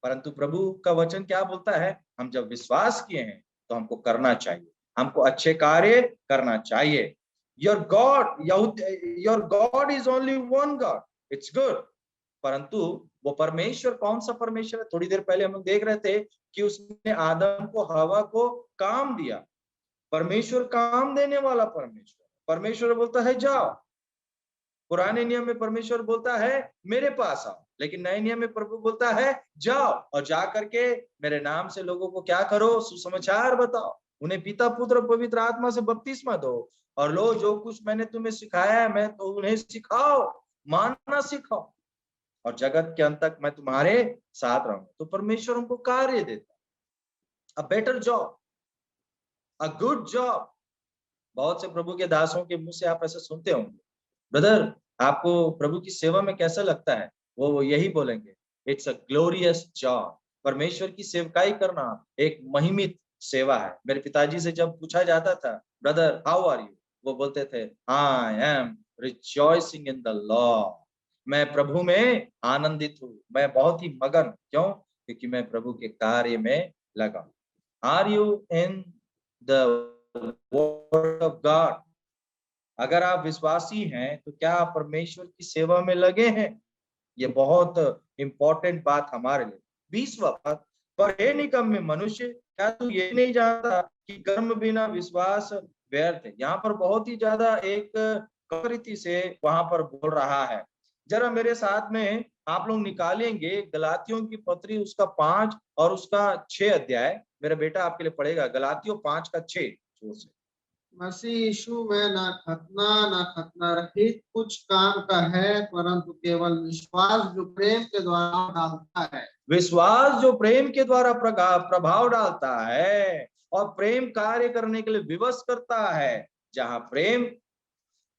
परंतु प्रभु का वचन क्या बोलता है, हम जब विश्वास किए हैं तो हमको करना चाहिए, हमको अच्छे कार्य करना चाहिए। Your God is only one God, it's good. परंतु वो परमेश्वर कौन सा परमेश्वर है? थोड़ी देर पहले हम लोग देख रहे थे कि उसने आदम को, हवा को काम दिया। परमेश्वर काम देने वाला परमेश्वर। परमेश्वर बोलता है जाओ। पुराने नियम में परमेश्वर बोलता है मेरे पास आओ, लेकिन नए नियम में प्रभु बोलता है जाओ और जा करके मेरे नाम से लोगों को क्या करो? सुसमाचार बताओ, उन्हें पिता पुत्र पवित्र आत्मा से बपतिस्मा दो, और लो जो कुछ मैंने तुम्हें सिखाया है मैं तो उन्हें सिखाओ, मानना सिखाओ, और जगत के अंत तक मैं तुम्हारे साथ रहूंगा। तो परमेश्वर हमको कार्य देता, a better job, a good job. बहुत से प्रभु के दासों के मुंह से आप ऐसे सुनते होंगे, ब्रदर आपको प्रभु की सेवा में कैसा लगता है? वो यही बोलेंगे, इट्स अ ग्लोरियस जॉब। परमेश्वर की सेवकाई करना एक महिमित सेवा है। मेरे पिताजी से जब पूछा जाता था, ब्रदर हाउ आर यू, वो बोलते थे I am rejoicing in the Lord. मैं प्रभु में आनंदित हूँ, मैं बहुत ही मगन। क्यों? क्योंकि मैं प्रभु के कार्य में लगा। Are you in the word of God? अगर आप विश्वासी हैं तो क्या आप परमेश्वर की सेवा में लगे हैं? ये बहुत इंपॉर्टेंट बात हमारे लिए। 20वां पद, पर हे निकम्मे मनुष्य, क्या तू ये नहीं जानता कि कर्म बिना विश्वास व्यर्थ है? यहाँ पर बहुत ही ज्यादा एक रीति से वहां पर बोल रहा है। जरा मेरे साथ में आप लोग निकालेंगे गलातियों की पत्री उसका 5 और उसका 6 अध्याय। मेरा बेटा आपके लिए पढ़ेगा गलातियों 5 का 6 जोर से। मसीह यीशु में ना खतना रहित कुछ काम का है, परंतु केवल विश्वास जो प्रेम के द्वारा डालता है। विश्वास जो प्रेम के द्वारा प्रभाव डालता है और प्रेम कार्य करने के लिए विवश करता है। जहां प्रेम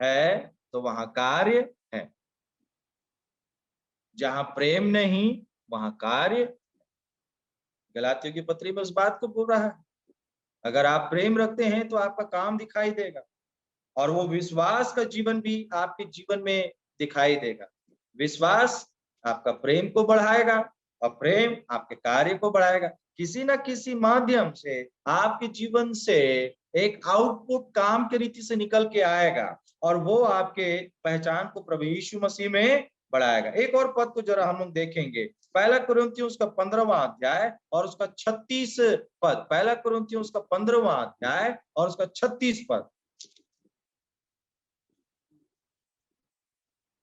है तो वहां कार्य है, जहां प्रेम नहीं वहां कार्य। गलातियों की पत्री में उस बात को बोल रहा है, अगर आप प्रेम रखते हैं तो आपका काम दिखाई देगा, और वो विश्वास का जीवन भी आपके जीवन में दिखाई देगा। विश्वास आपका प्रेम को बढ़ाएगा और प्रेम आपके कार्य को बढ़ाएगा। किसी ना किसी माध्यम से आपके जीवन से एक आउटपुट काम के रीति से निकल के आएगा, और वो आपके पहचान को प्रभु यीशु मसीह में बढ़ाएगा। एक और पद को जरा हम लोग देखेंगे, पहला कुरिन्थियों उसका 15वां अध्याय और उसका 36 पद। पहला कुरिन्थियों उसका 15वां अध्याय और उसका 36 पद।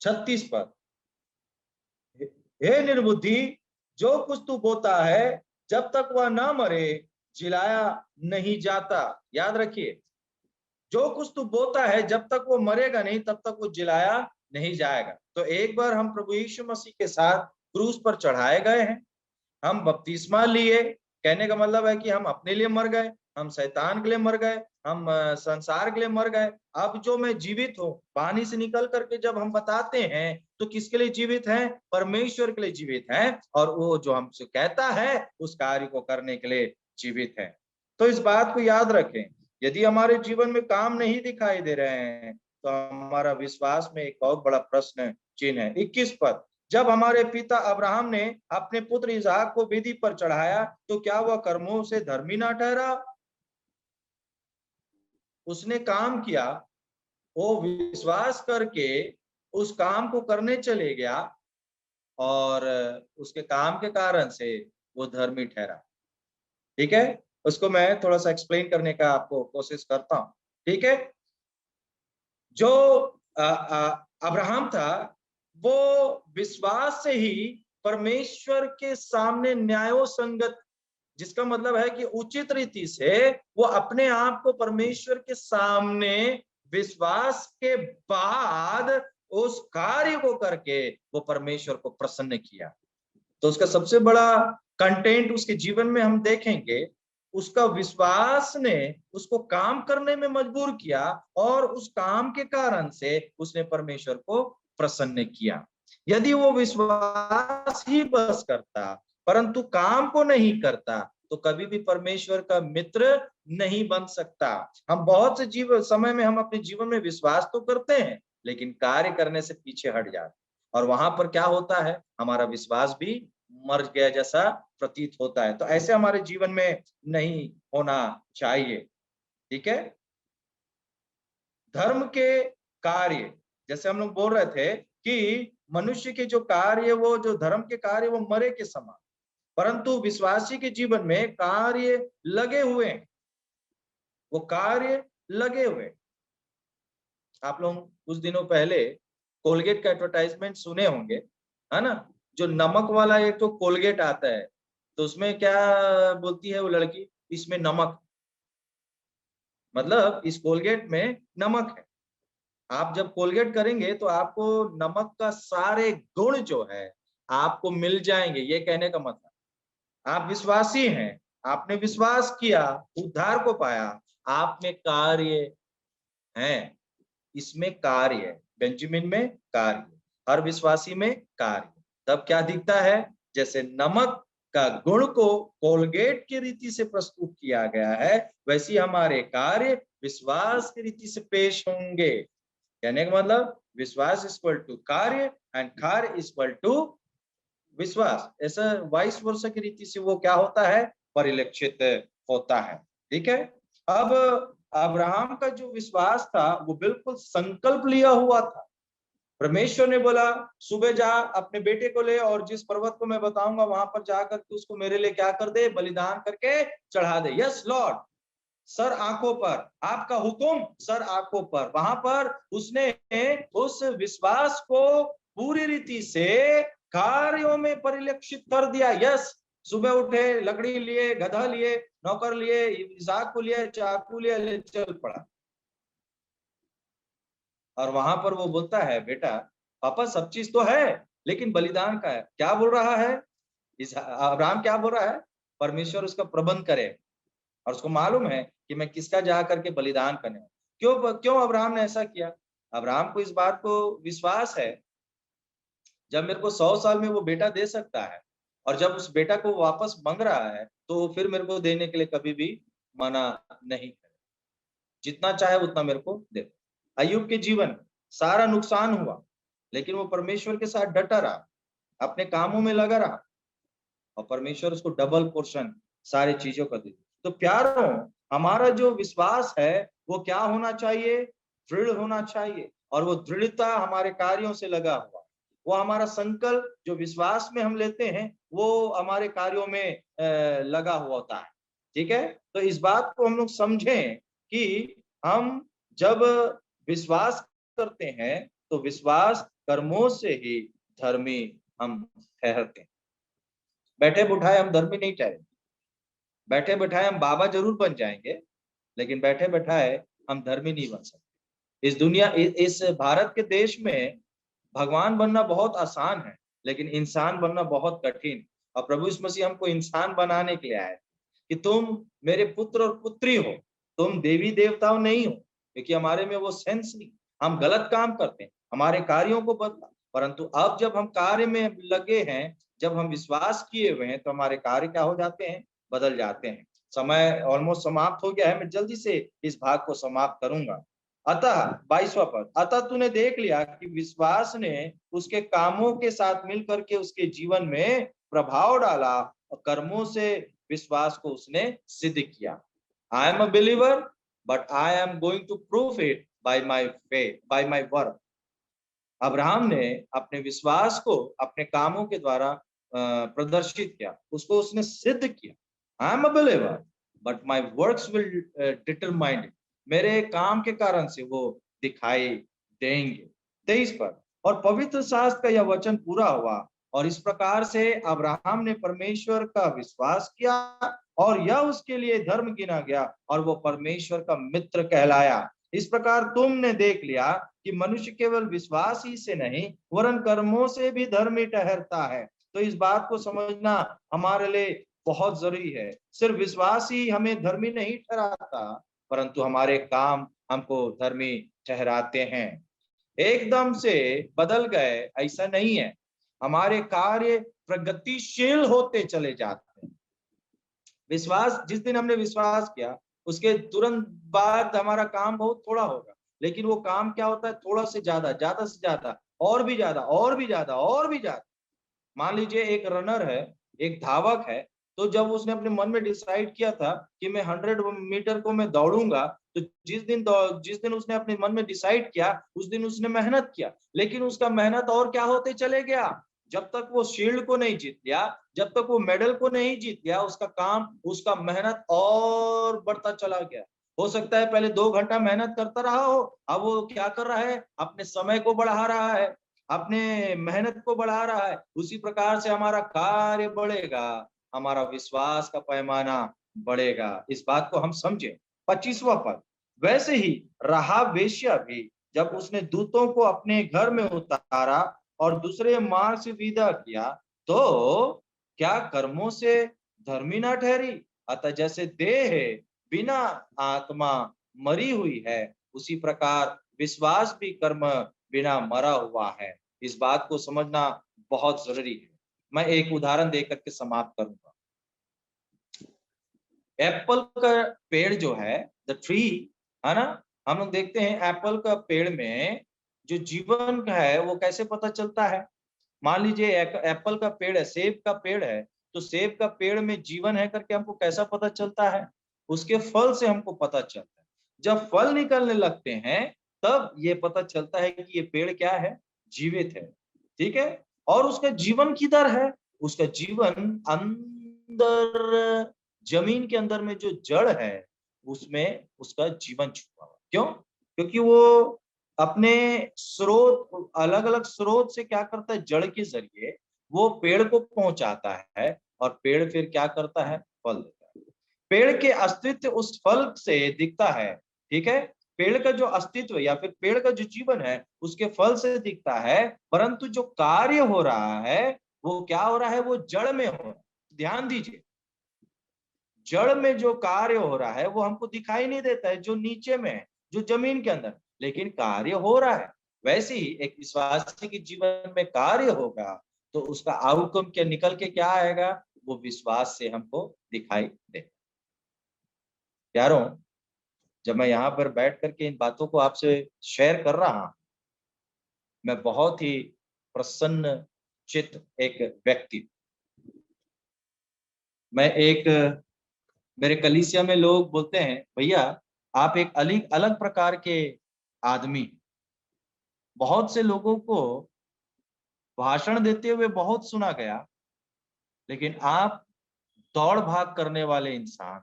36 पद, हे निर्बुद्धि, जो कुछ तू बोता है जब तक वह ना मरे जिलाया नहीं जाता। याद रखिए, जो कुछ तू बोता है जब तक वो मरेगा नहीं तब तक वो जिलाया नहीं जाएगा। तो एक बार हम प्रभु यीशु मसीह के साथ क्रूस पर चढ़ाए गए हैं, हम बपतिस्मा लिए, कहने का मतलब है कि हम अपने लिए मर गए, हम शैतान के लिए मर गए, हम संसार के लिए मर गए। अब जो मैं जीवित हूँ, पानी से निकल करके जब हम बताते हैं तो किसके लिए जीवित हैं? परमेश्वर के लिए जीवित हैं, और वो जो हमसे कहता है उस कार्य को करने के लिए जीवित है। तो इस बात को याद रखें, यदि हमारे जीवन में काम नहीं दिखाई दे रहे हैं तो हमारा विश्वास में एक बहुत बड़ा प्रश्न चिन्ह है। 21 पद, जब हमारे पिता अब्राहम ने अपने पुत्र इसहाक को वेदी पर चढ़ाया तो क्या वह कर्मों से धर्मी ना ठहरा? उसने काम किया, वो विश्वास करके उस काम को करने चले गया, और उसके काम के कारण से वो धर्मी ठहरा। ठीक है, उसको मैं थोड़ा सा एक्सप्लेन करने का आपको कोशिश करता हूं। ठीक है, जो अब्राहम था वो विश्वास से ही परमेश्वर के सामने न्यायो संगत, जिसका मतलब है कि उचित रीति से वो अपने आप को परमेश्वर के सामने विश्वास के बाद उस कार्य को करके वो परमेश्वर को प्रसन्न किया। तो उसका सबसे बड़ा कंटेंट उसके जीवन में हम देखेंगे, उसका विश्वास ने उसको काम करने में मजबूर किया, और उस काम के कारण से उसने परमेश्वर को प्रसन्न किया। यदि वो विश्वास ही बस करता परंतु काम को नहीं करता तो कभी भी परमेश्वर का मित्र नहीं बन सकता। हम बहुत से जीवन समय में हम अपने जीवन में विश्वास तो करते हैं लेकिन कार्य करने से पीछे हट जाते, और वहां पर क्या होता है, हमारा विश्वास भी मर गया जैसा प्रतीत होता है। तो ऐसे हमारे जीवन में नहीं होना चाहिए। ठीक है, धर्म के कार्य, जैसे हम लोग बोल रहे थे कि मनुष्य के जो कार्य, वो जो धर्म के कार्य वो मरे के समान, परंतु विश्वासी के जीवन में कार्य लगे हुए हैं, वो कार्य लगे हुए। आप लोग कुछ दिनों पहले कोलगेट का एडवर्टाइजमेंट सुने होंगे, है ना? जो नमक वाला एक तो कोलगेट आता है, तो उसमें क्या बोलती है वो लड़की, इसमें नमक, मतलब इस कोलगेट में नमक है। आप जब कोलगेट करेंगे तो आपको नमक का सारे गुण जो है आपको मिल जाएंगे, ये कहने का मतलब। आप विश्वासी हैं, आपने विश्वास किया, उद्धार को पाया, आप में कार्य है, इसमें कार्य है, बेंजामिन में कार्य, हर विश्वासी में कार्य। तब क्या दिखता है? जैसे नमक का गुण को कोलगेट की रीति से प्रस्तुत किया गया है, वैसे हमारे कार्य विश्वास की रीति से पेश होंगे। कहने का मतलब विश्वास इक्वल टू कार्य एंड कार्य इक्वल टू विश्वास, ऐसा वाइस वर्षा की रीति से वो क्या होता है? परिलक्षित होता है। ठीक है। अब अब्राहम का जो विश्वास था वो बिल्कुल संकल्प लिया हुआ था। परमेश्वर ने बोला सुबह जा अपने बेटे को ले और जिस पर्वत को मैं बताऊंगा वहां पर जाकर के उसको मेरे लिए क्या कर दे? बलिदान करके चढ़ा दे। यस लॉर्ड, सर आंखों पर, आपका हुक्म सर आंखों पर। वहां पर उसने उस विश्वास को पूरी रीति से कार्यों में परिलक्षित कर दिया। यस, सुबह उठे, लकड़ी लिए, गधा लिए, नौकर लिए, इसाक को लिए, चाकू लिए, ले चल पड़ा। और वहां पर वो बोलता है बेटा पापा सब चीज तो है लेकिन बलिदान का है। क्या बोल रहा है इस अब्राहम? क्या बोल रहा है? परमेश्वर उसका प्रबंध करे और उसको मालूम है कि मैं किसका जा करके बलिदान करने। क्यों क्यों अब्राहम ने ऐसा किया? अब्राहम को इस बात को विश्वास है, जब मेरे को 100 साल में वो बेटा दे सकता है और जब उस बेटा को वापस मांग रहा है तो फिर मेरे को देने के लिए कभी भी मना नहीं करे। जितना चाहे उतना मेरे को दे। अय्यूब के जीवन सारा नुकसान हुआ लेकिन वो परमेश्वर के साथ डटा रहा, अपने कामों में लगा रहा और परमेश्वर उसको डबल पोर्शन सारी चीजों का दे। तो प्यारों, हमारा जो विश्वास है वो क्या होना चाहिए? दृढ़ होना चाहिए। और वो दृढ़ता हमारे कार्यों से लगा हुआ, वो हमारा संकल्प जो विश्वास में हम लेते हैं वो हमारे कार्यों में लगा हुआ होता है। ठीक है। तो इस बात को हम लोग समझें कि हम जब विश्वास करते हैं तो विश्वास कर्मों से ही धर्मी हम ठहरते हैं। बैठे बिठाए हम धर्मी नहीं ठहरे। बैठे बैठाए हम बाबा जरूर बन जाएंगे लेकिन बैठे बैठाए हम धर्मी नहीं बन सकते। इस दुनिया, इस भारत के देश में भगवान बनना बहुत आसान है लेकिन इंसान बनना बहुत कठिन। और प्रभु यीशु मसीह हमको इंसान बनाने के लिए आए कि तुम मेरे पुत्र और पुत्री हो, तुम देवी देवताओं नहीं हो, क्योंकि हमारे में वो सेंस नहीं। हम गलत काम करते हैं, हमारे कार्यों को बदला। परंतु अब जब हम कार्य में लगे हैं, जब हम विश्वास किए हुए हैं तो हमारे कार्य क्या हो जाते हैं? बदल जाते हैं। समय ऑलमोस्ट समाप्त हो गया है, मैं जल्दी से इस भाग को समाप्त करूंगा। अतः 22वां पद, अतः तूने देख लिया कि विश्वास ने उसके कामों के साथ मिलकर के उसके जीवन में प्रभाव डाला और कर्मों से विश्वास को उसने सिद्ध किया। I am a believer but I am going to prove it by my faith, by my work. Abraham ने अपने विश्वास को अपने कामों के द्वारा प्रदर्शित किया, उसको उसने सिद्ध किया। I am a believer but my works will determine it. मेरे काम के कारण से वो दिखाई देंगे। 23 पर, और पवित्र शास्त्र का यह वचन पूरा हुआ और इस प्रकार से अब्राहम ने परमेश्वर का विश्वास किया और यह उसके लिए धर्म गिना गया और वो परमेश्वर का मित्र कहलाया। इस प्रकार तुमने देख लिया कि मनुष्य केवल विश्वास ही से नहीं वरन कर्मों से भी धर्मी ठहरता है। तो इस बात को समझना हमारे लिए बहुत जरूरी है। सिर्फ विश्वास ही हमें धर्मी नहीं ठहराता परंतु हमारे काम हमको धर्मी ठहराते हैं। एकदम से बदल गए ऐसा नहीं है, हमारे कार्य प्रगतिशील होते चले जाते हैं। विश्वास, जिस दिन हमने विश्वास किया उसके तुरंत बाद हमारा काम बहुत थोड़ा होगा लेकिन वो काम क्या होता है? थोड़ा से ज्यादा, ज्यादा से ज्यादा, और भी ज्यादा, और भी ज्यादा, और भी ज्यादा। मान लीजिए एक रनर है, एक धावक है, तो जब उसने अपने मन में डिसाइड किया था कि मैं 100 मीटर को मैं दौड़ूंगा, तो जिस दिन उसने अपने मन में डिसाइड किया, उस दिन उसने मेहनत किया, लेकिन उसका मेहनत और क्या होते चले गया। जब तक वो शील्ड को नहीं जीत लिया, जब तक वो मेडल को नहीं जीत लिया, उसका काम, उसका मेहनत और बढ़ता चला गया। हो सकता है पहले 2 घंटा मेहनत करता रहा हो, अब वो क्या कर रहा है, अपने समय को बढ़ा रहा है, अपने मेहनत को बढ़ा रहा है। उसी प्रकार से हमारा कार्य बढ़ेगा, हमारा विश्वास का पैमाना बढ़ेगा। इस बात को हम समझे। 25वां पद, वैसे ही राहाब वेश्या भी, जब उसने दूतों को अपने घर में उतारा और दूसरे मार्ग से विदा किया, तो क्या कर्मों से धर्मी ना ठहरी। अतः जैसे देह बिना आत्मा मरी हुई है, उसी प्रकार विश्वास भी कर्म बिना मरा हुआ है। इस बात को समझना बहुत जरूरी है। मैं एक उदाहरण देकर के समाप्त करूंगा। एप्पल का पेड़ जो है, द ट्री, है ना, हम लोग देखते हैं एप्पल का पेड़ में जो जीवन का है वो कैसे पता चलता है। मान लीजिए एप्पल का पेड़ है, सेब का पेड़ है, तो सेब का पेड़ में जीवन है करके हमको कैसा पता चलता है, उसके फल से हमको पता चलता है। जब फल निकलने लगते हैं तब ये पता चलता है कि ये पेड़ क्या है, जीवित है। ठीक है, और उसका जीवन किधर है, उसका जीवन अंदर, जमीन के अंदर में जो जड़ है उसमें उसका जीवन छुपा हुआ। क्यों? क्योंकि वो अपने स्रोत, अलग अलग स्रोत से क्या करता है, जड़ के जरिए वो पेड़ को पहुंचाता है, और पेड़ फिर क्या करता है, फल देता है। पेड़ के अस्तित्व उस फल से दिखता है। ठीक है, पेड़ का जो अस्तित्व या फिर पेड़ का जो जीवन है उसके फल से दिखता है, परंतु जो कार्य हो रहा है वो क्या हो रहा है, वो जड़ में हो रहा है। ध्यान दीजिए, जड़ में जो कार्य हो रहा है वो हमको दिखाई नहीं देता है, जो नीचे में है, जो जमीन के अंदर, लेकिन कार्य हो रहा है। वैसे ही एक विश्वासी के जीवन में कार्य होगा तो उसका आउटकम क्या निकल के क्या आएगा, वो विश्वास से हमको दिखाई दे। यारों, जब मैं यहाँ पर बैठ करके इन बातों को आपसे शेयर कर रहा हूं, मैं बहुत ही प्रसन्न चित्त एक व्यक्ति, मैं एक, मेरे कलीसिया में लोग बोलते हैं, भैया आप एक अलग अलग प्रकार के आदमी। बहुत से लोगों को भाषण देते हुए बहुत सुना गया, लेकिन आप दौड़ भाग करने वाले इंसान।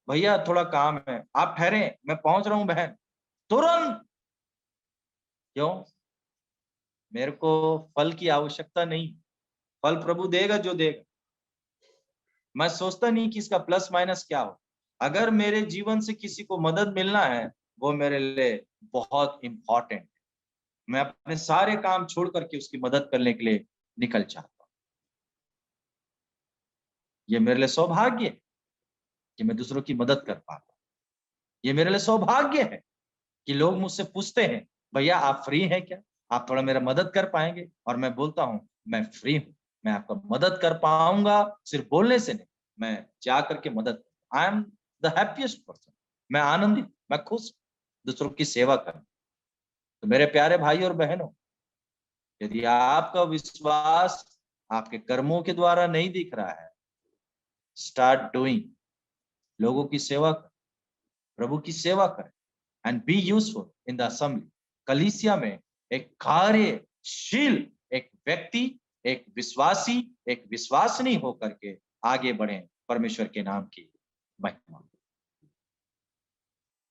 भैया थोड़ा काम है, आप ठहरे, मैं पहुंच रहा हूं बहन, तुरंत। क्यों? मेरे को फल की आवश्यकता नहीं, फल प्रभु देगा जो देगा। मैं सोचता नहीं कि इसका प्लस माइनस क्या हो। अगर मेरे जीवन से किसी को मदद मिलना है, वो मेरे लिए बहुत इंपॉर्टेंट है। मैं अपने सारे काम छोड़ करके उसकी मदद करने के लिए निकल जाता हूँ। ये मेरे लिए सौभाग्य है कि मैं दूसरों की मदद कर पाता हूँ। ये मेरे लिए सौभाग्य है कि लोग मुझसे पूछते हैं, भैया आप फ्री हैं क्या, आप थोड़ा मेरा मदद कर पाएंगे, और मैं बोलता हूँ मैं फ्री हूँ, मैं आपका मदद कर पाऊंगा, सिर्फ बोलने से नहीं, मैं जा करके मदद। I am the happiest person, मैं आनंदित, मैं खुश दूसरों की सेवा कर। तो मेरे प्यारे भाई और बहनों, यदि आपका विश्वास आपके कर्मों के द्वारा नहीं दिख रहा है, स्टार्ट डूइंग, लोगों की सेवा कर, प्रभु की सेवा करें, and be useful in the assembly. कलीसिया में एक कार्यशील एक व्यक्ति, एक विश्वासी, एक विश्वासनी होकर के आगे बढ़े, परमेश्वर के नाम की महिमा।